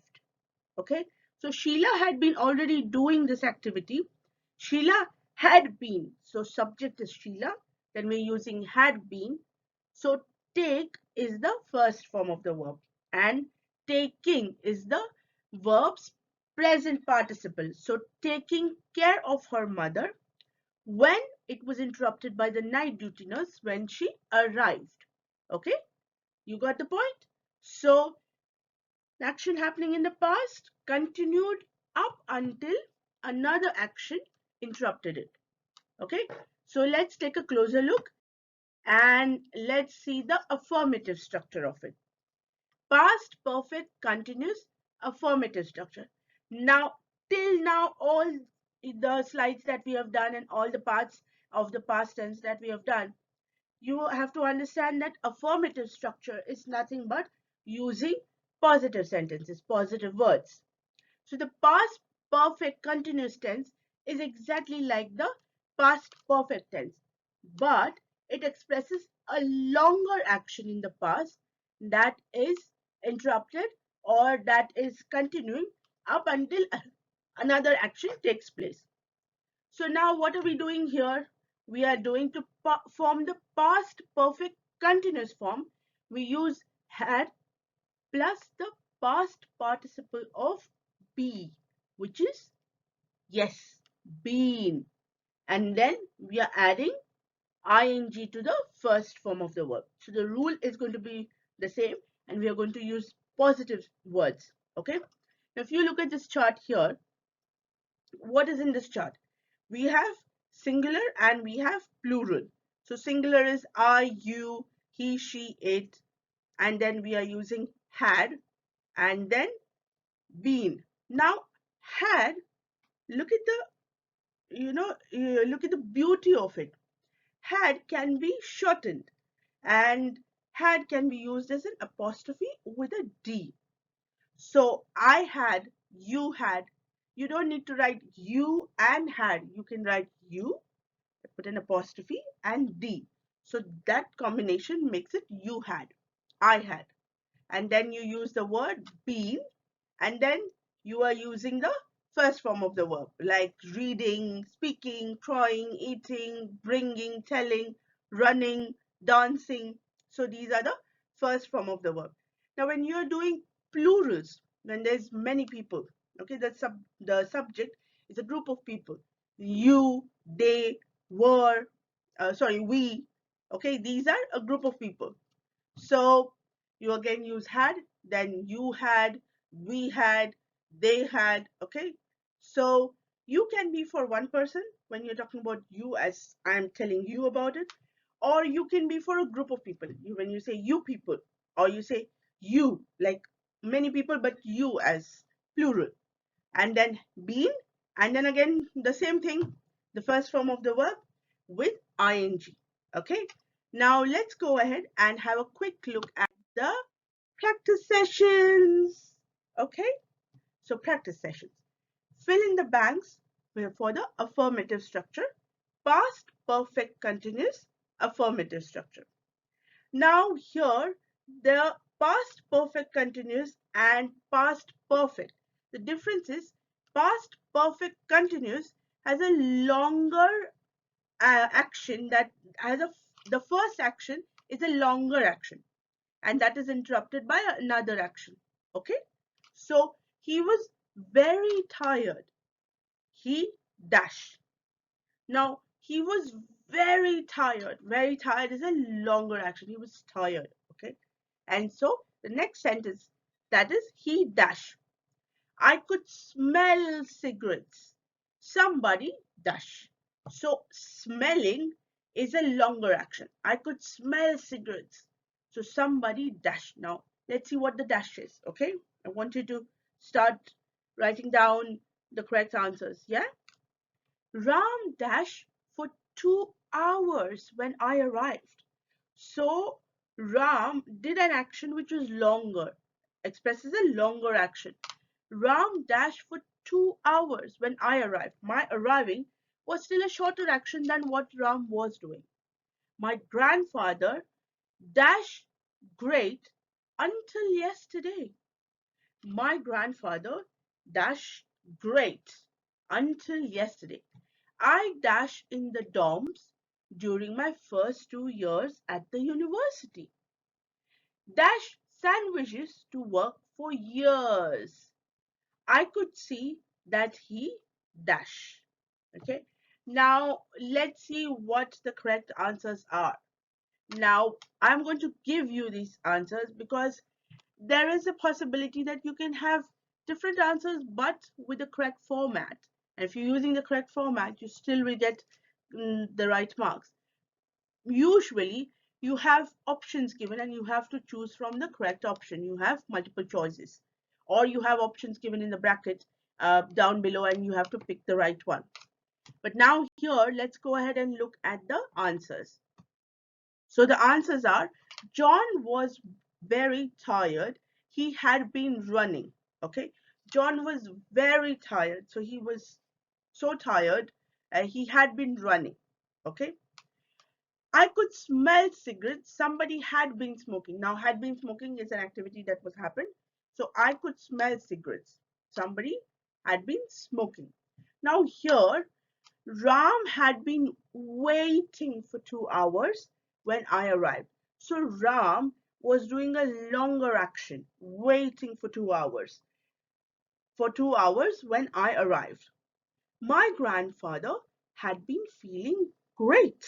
Okay, so Sheila had been already doing this activity. Sheila had been, so subject is Sheila, then we're using had been. So take is the first form of the verb and taking is the verb's present participle. So taking care of her mother when it was interrupted by the night duty nurse when she arrived. Okay, you got the point? So action happening in the past continued up until another action interrupted it. Okay, so let's take a closer look and let's see the affirmative structure of it. Past perfect continuous affirmative structure. Now, till now, all the slides that we have done and all the parts of the past tense that we have done, you have to understand that affirmative structure is nothing but using positive sentences, positive words. So the past perfect continuous tense is exactly like the past perfect tense, but it expresses a longer action in the past that is interrupted or that is continuing up until another action takes place. So now what are we doing here? We are doing to form the past perfect continuous form. We use had plus the past participle of be, which is yes, been. And then we are adding ing to the first form of the verb. So the rule is going to be the same and we are going to use positive words. Okay. Now if you look at this chart here, what is in this chart? We have singular and we have plural. So singular is I, you, he, she, it, and then we are using had and then been. Now had, look at the, look at the beauty of it. Had can be shortened and had can be used as an apostrophe with a D. So I had, you had. You don't need to write you and had. You can write you, put an apostrophe and D. So that combination makes it you had, I had. And then you use the word been and then you are using the first form of the verb like reading, speaking, trying, eating, bringing, telling, running, dancing. So these are the first form of the verb. Now when you're doing plurals, when there's many people, okay, the subject is a group of people. You, they, were, we, okay, these are a group of people. So you again use had, then you had, we had, they had, okay? So you can be for one person when you're talking about you as I'm telling you about it, or you can be for a group of people. When you say you people, or you say you, like many people, but you as plural. And then been, and then again the same thing, the first form of the verb with ing, okay? Now let's go ahead and have a quick look at the practice sessions. Okay, so practice sessions. Fill in the blanks for the affirmative structure, past perfect continuous affirmative structure. Now here the past perfect continuous and past perfect. The difference is past perfect continuous has a longer action that has the first action is a longer action and that is interrupted by another action. Okay, so he was very tired. He dash. Now he was very tired. Very tired is a longer action. He was tired. Okay, and so the next sentence, that is he dash. I could smell cigarettes. Somebody dash. So smelling is a longer action. I could smell cigarettes. So somebody dash. Now let's see what the dash is. Okay, I want you to start writing down the correct answers. Yeah, Ram dash for 2 hours when I arrived. So Ram did an action which was longer, expresses a longer action. Ram dashed for 2 hours when I arrived. My arriving was still a shorter action than what Ram was doing. My grandfather dashed great until yesterday. My grandfather dash great until yesterday. I dash in the dorms during my first 2 years at the university. Dash sandwiches to work for years. I could see that he dash. Okay. Now let's see what the correct answers are. Now I'm going to give you these answers because there is a possibility that you can have different answers but with the correct format. And if you're using the correct format, you still will get the right marks. Usually you have options given and you have to choose from the correct option. You have multiple choices, or you have options given in the bracket down below and you have to pick the right one. But now here, let's go ahead and look at the answers. So the answers are: John was very tired. He had been running. Okay. John was very tired. So he was so tired. He had been running. Okay. I could smell cigarettes. Somebody had been smoking. Now, had been smoking is an activity that was happened. So I could smell cigarettes. Somebody had been smoking. Now here, Ram had been waiting for 2 hours when I arrived. So Ram was doing a longer action, waiting for 2 hours. For 2 hours when I arrived. My grandfather had been feeling great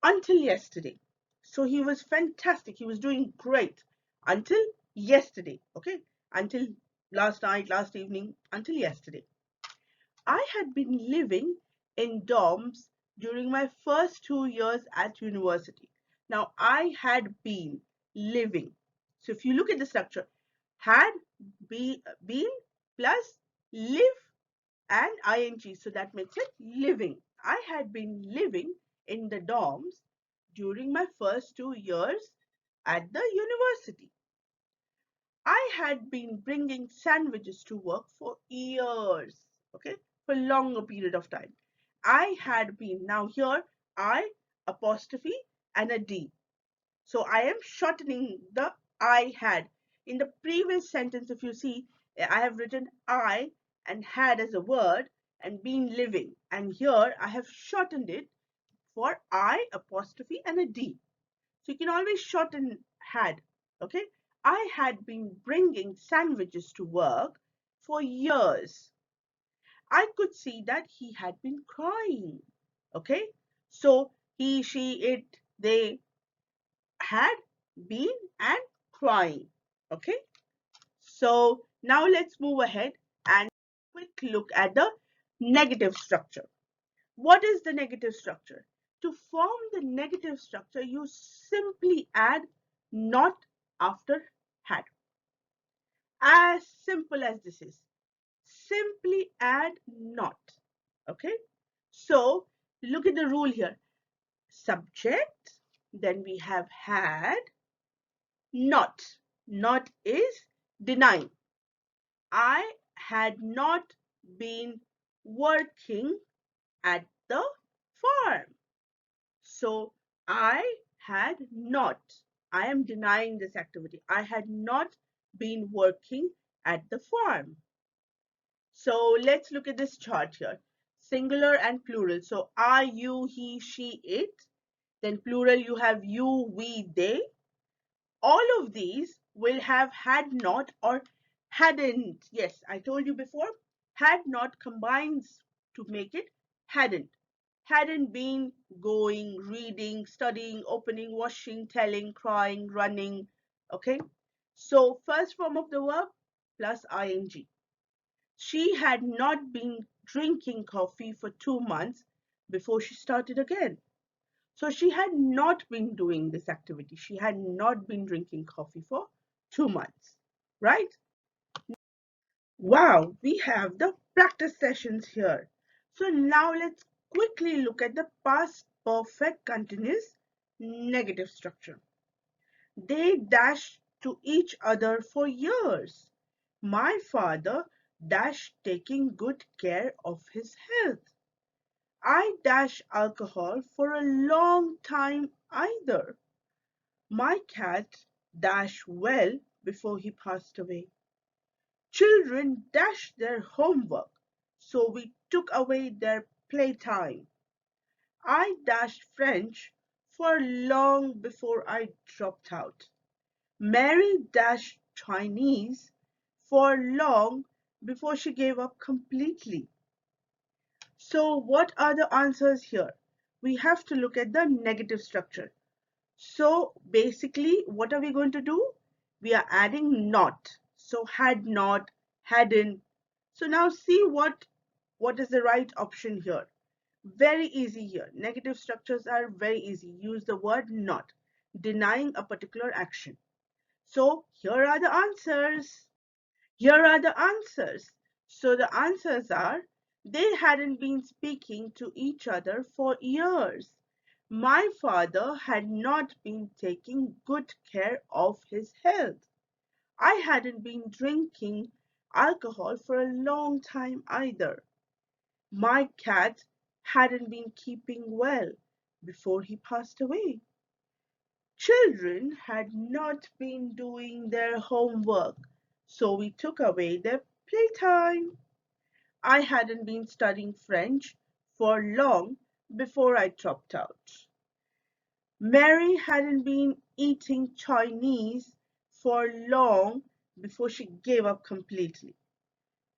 until yesterday. So he was fantastic. He was doing great until yesterday. Okay. Until last night, last evening, until yesterday. I had been living in dorms during my first 2 years at university. Now, I had been living. So if you look at the structure, had been plus live and ing. So that makes it living. I had been living in the dorms during my first 2 years at the university. I had been bringing sandwiches to work for years, okay, for a longer period of time. I had been, now here, I apostrophe and a D. So I am shortening the I had. In the previous sentence, if you see, I have written I and had as a word and been living. And here I have shortened it for I apostrophe and a D. So you can always shorten had. Okay. I had been bringing sandwiches to work for years. I could see that he had been crying. Okay. So he, she, it, they had been and crying. Okay. So now let's move ahead and quick look at the negative structure. What is the negative structure? To form the negative structure, you simply add not after had. As simple as this is. Simply add not. Okay. So look at the rule here. Subject, then we have had, not. Not is denying. I had not been working at the farm. So I had not. I am denying this activity. I had not been working at the farm. So let's look at this chart here. Singular and plural. So I, you, he, she, it. Then plural, you have you, we, they. All of these will have had not or hadn't. Yes, I told you before, had not combines to make it hadn't. Hadn't been going, reading, studying, opening, washing, telling, crying, running. Okay. So first form of the verb plus ing. She had not been drinking coffee for 2 months before she started again. So she had not been doing this activity. She had not been drinking coffee for 2 months, right? Wow, we have the practice sessions here. So now let's quickly look at the past perfect continuous negative structure. They dashed to each other for years. My father dashed taking good care of his health. I dash alcohol for a long time either. My cat dashed well before he passed away. Children dashed their homework, so we took away their playtime. I dashed French for long before I dropped out. Mary dashed Chinese for long before she gave up completely. So what are the answers here? We have to look at the negative structure. So basically, what are we going to do? We are adding not. So had not, hadn't. So now see what is the right option here. Very easy here. Negative structures are very easy. Use the word not, denying a particular action. So here are the answers. Here are the answers. So the answers are, they hadn't been speaking to each other for years. My father had not been taking good care of his health. I hadn't been drinking alcohol for a long time either. My cat hadn't been keeping well before he passed away. Children had not been doing their homework, so we took away their playtime. I hadn't been studying French for long before I dropped out. Mary hadn't been eating Chinese for long before she gave up completely.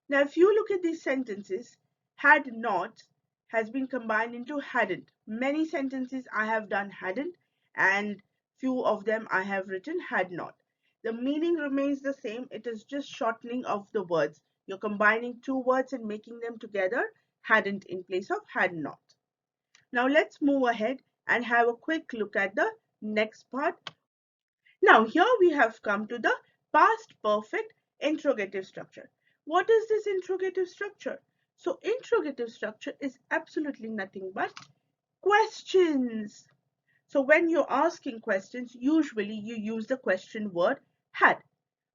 Now, if you look at these sentences, had not has been combined into hadn't. Many sentences I have done hadn't, and few of them I have written had not. The meaning remains the same. It is just shortening of the words. You're combining two words and making them together, hadn't in place of had not. Now let's move ahead and have a quick look at the next part. Now here we have come to the past perfect interrogative structure. What is this interrogative structure? So interrogative structure is absolutely nothing but questions. So when you're asking questions, usually you use the question word had,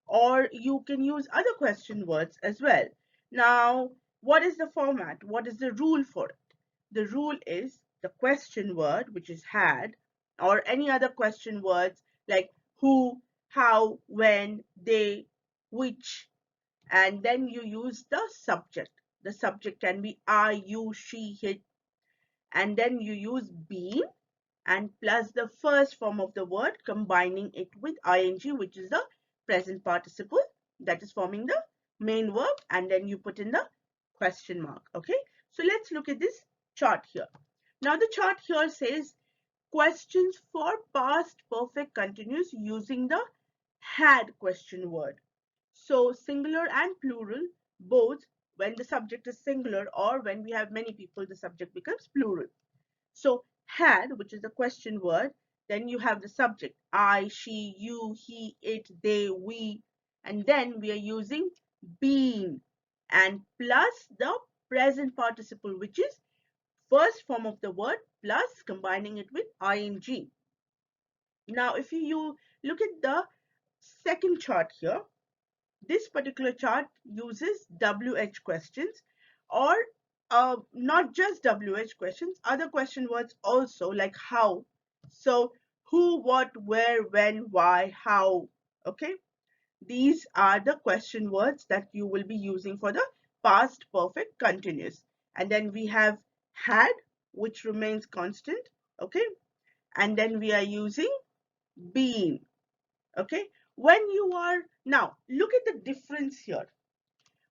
or you can use other question words as well. Now, what is the format? What is the rule for it? The rule is the question word, which is had, or any other question words like who, how, when, they, which, and then you use the subject. The subject can be I, you, she, it, and then you use been and plus the first form of the word, combining it with ing, which is the present participle that is forming the main verb, and then you put in the question mark. Okay, so let's look at this chart here. Now the chart here says questions for past perfect continuous using the had question word. So singular and plural, both when the subject is singular or when we have many people, the subject becomes plural. So had, which is the question word, then you have the subject I, she, you, he, it, they, we, and then we are using been and plus the present participle, which is first form of the word plus combining it with ing. Now if you look at the second chart here, this particular chart uses WH questions, or not just WH questions, other question words also, like how. So who, what, where, when, why, how. Okay, these are the question words that you will be using for the past perfect continuous. And then we have had, which remains constant. Okay, and then we are using been. Okay, when you are, now look at the difference here.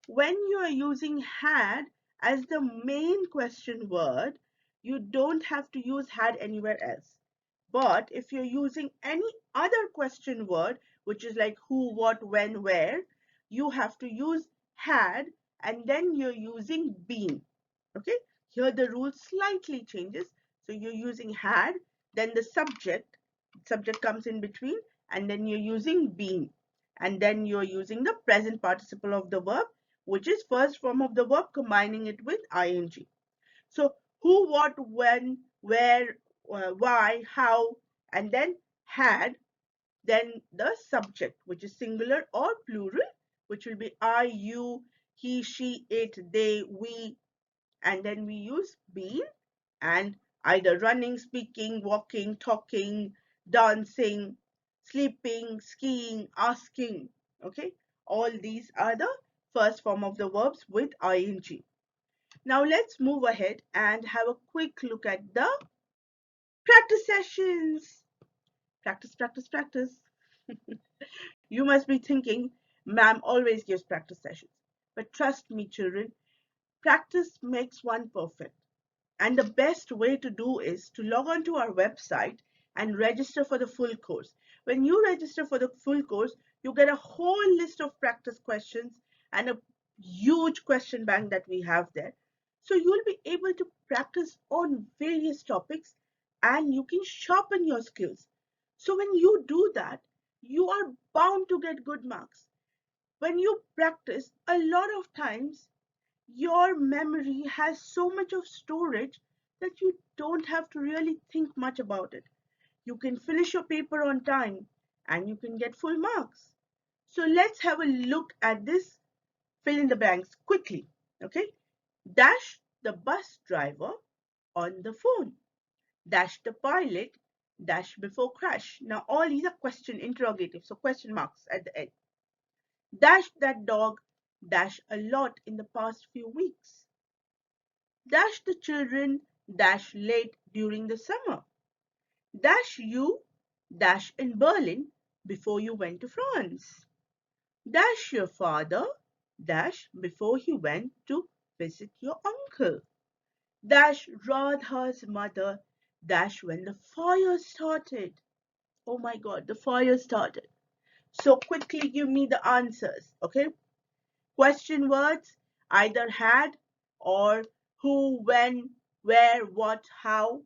When you are using had as the main question word, you don't have to use had anywhere else. But if you're using any other question word, which is like who, what, when, where, you have to use had and then you're using been. Okay, here the rule slightly changes. So you're using had, then the subject comes in between, and then you're using been, and then you're using the present participle of the verb, which is first form of the verb, combining it with ing. So who, what, when, where, why, how, and then had, then the subject, which is singular or plural, which will be I, you, he, she, it, they, we, and then we use been and either running, speaking, walking, talking, dancing, sleeping, skiing, asking. Okay, all these are the first form of the verbs with ing. Now let's move ahead and have a quick look at the practice sessions. Practice, practice, practice. You must be thinking, ma'am always gives practice sessions. But trust me, children, practice makes one perfect. And the best way to do is to log on to our website and register for the full course. When you register for the full course, you get a whole list of practice questions and a huge question bank that we have there. So you'll be able to practice on various topics and you can sharpen your skills. So when you do that, you are bound to get good marks. When you practice, a lot of times your memory has so much of storage that you don't have to really think much about it. You can finish your paper on time and you can get full marks. So let's have a look at this fill in the blanks quickly. Okay. Dash the bus driver on the phone. Dash the pilot. Dash before crash. Now all these are question interrogative, so question marks at the end. Dash that dog. Dash a lot in the past few weeks. Dash the children, dash late during the summer. Dash you, dash in Berlin before you went to France. Dash your father, dash before he went to visit your uncle. Dash Radha's mother, dash when the fire started. Oh my God, the fire started. So quickly give me the answers, okay? Question words either had or who, when, where, what, how.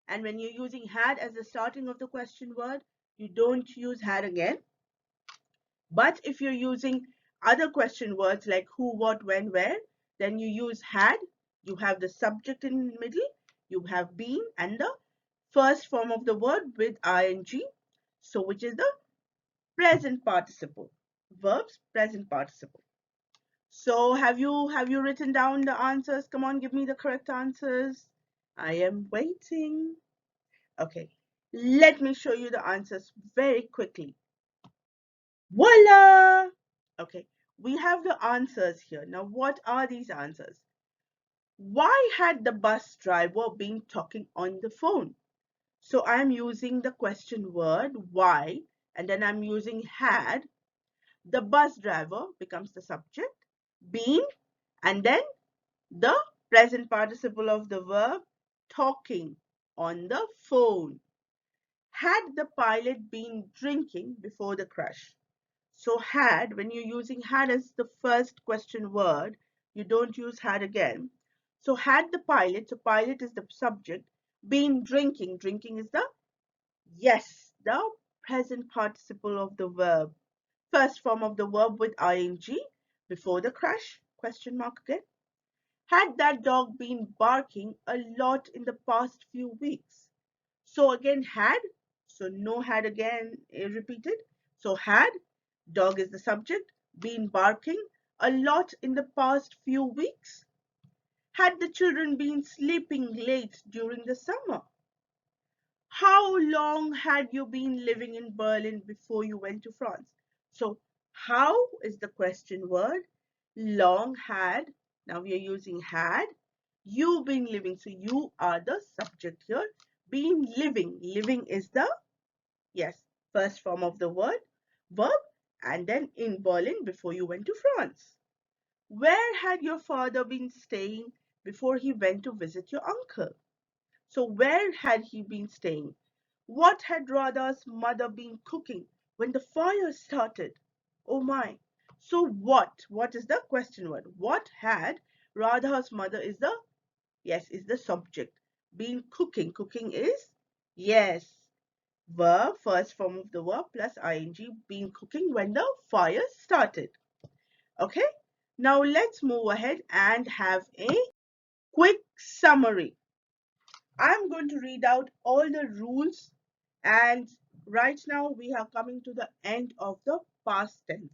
And when you're using had as the starting of the question word, you don't use had again. But if you're using other question words like who, what, when, where, then you use had. You have the subject in the middle, you have been, and the first form of the word with ing. So which is the present participle. Verbs, present participle. So have you written down the answers? Come on, give me the correct answers. I am waiting. Okay, let me show you the answers very quickly. Voila! Okay, we have the answers here. Now, what are these answers? Why had the bus driver been talking on the phone? So I'm using the question word why, and then I'm using had. The bus driver becomes the subject, been, and then the present participle of the verb talking on the phone. Had the pilot been drinking before the crash? So had, when you're using had as the first question word, you don't use had again. So had the pilot, so pilot is the subject, been drinking, drinking is the, yes, the present participle of the verb. First form of the verb with ing before the crash, question mark again. Had that dog been barking a lot in the past few weeks? So again had, so no had again repeated. So had, dog is the subject, been barking a lot in the past few weeks. Had the children been sleeping late during the summer? How long had you been living in Berlin before you went to France? So how is the question word. Long had, now we are using had. You've been living, so you are the subject here. Been living, living is the, yes, first form of the word, verb, and then in Berlin before you went to France. Where had your father been staying before he went to visit your uncle? So where had he been staying? What had Radha's mother been cooking when the fire started? Oh my. So what is the question word? What had Radha's mother is the, yes, is the subject. Been cooking. Cooking is, yes, verb, first form of the verb plus ing, been cooking when the fire started. Okay. Now let's move ahead and have a quick summary. I'm going to read out all the rules, and right now we are coming to the end of the past tense.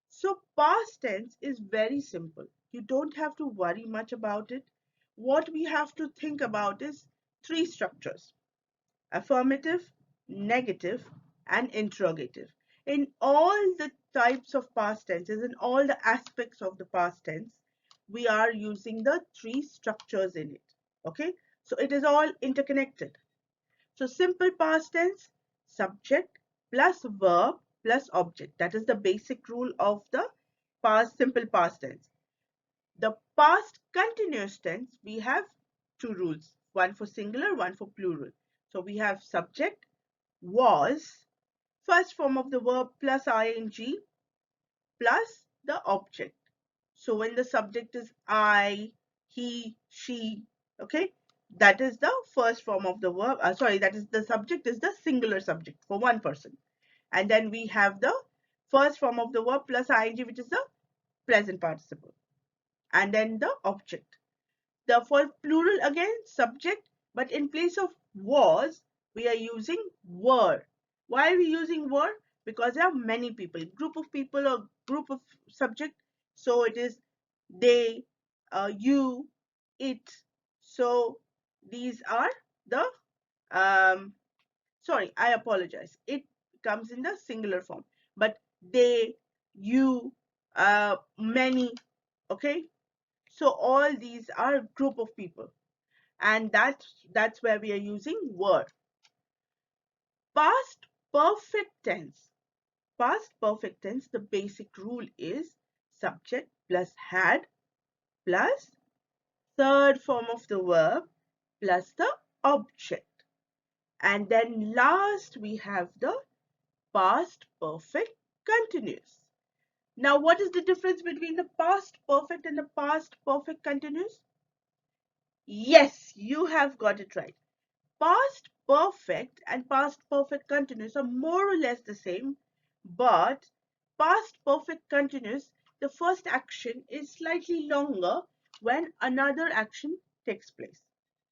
So past tense is very simple. You don't have to worry much about it. What we have to think about is three structures: affirmative, negative, and interrogative. in all the types of past tenses, in all the aspects of the past tense, we are using the three structures in it. Okay, so it is all interconnected. So simple past tense, subject plus verb plus object. That is the basic rule of the simple past tense. The past continuous tense, we have two rules, one for singular, one for plural. So we have subject was, first form of the verb plus ing plus the object. So when the subject is I, he, she, okay, that is the first form of the verb. That is the subject is the singular subject for one person. And then we have the first form of the verb plus ing, which is the present participle. And then the object. The for plural again, subject, but in place of was, we are using were. Why are we using were? Because there are many people, group of people or group of subject. So it is they, you, it. So these are the, I apologize. It comes in the singular form, but they, you, many, okay? So all these are group of people, and that's where we are using were. Past perfect tense. Past perfect tense, the basic rule is subject plus had plus third form of the verb plus the object. And then last we have the past perfect continuous. Now what is the difference between the past perfect and the past perfect continuous? Yes, you have got it right. Past perfect and past perfect continuous are more or less the same, but past perfect continuous, the first action is slightly longer when another action takes place.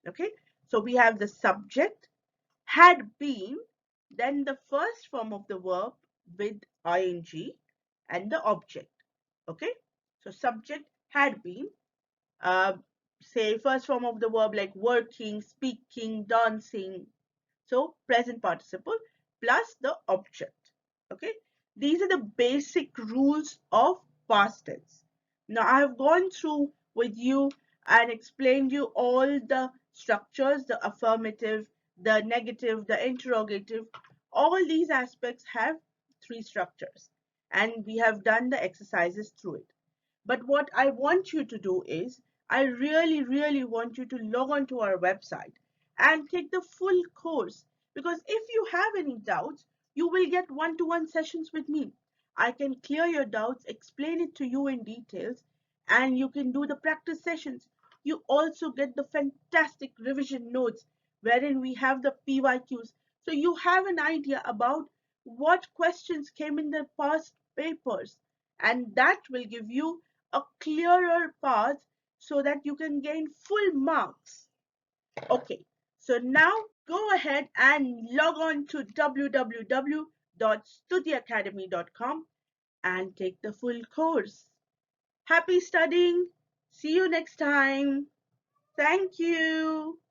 Okay, so we have the subject had been, then the first form of the verb with ing and the object. Okay, so subject had been, uh, say first form of the verb like working, speaking, dancing. So present participle plus the object. Okay, these are the basic rules of past tense. Now I have gone through with you and explained you all the structures, the affirmative, the negative, the interrogative. All these aspects have three structures, and we have done the exercises through it. But what I want you to do is, I really want you to log on to our website and take the full course, because if you have any doubts, you will get one-to-one sessions with me. I can clear your doubts, explain it to you in details, and you can do the practice sessions. You also get the fantastic revision notes wherein we have the PYQs. So you have an idea about what questions came in the past papers, and that will give you a clearer path so that you can gain full marks. Okay, so now go ahead and log on to www.stutiacademy.com and take the full course. Happy studying. See you next time. Thank you.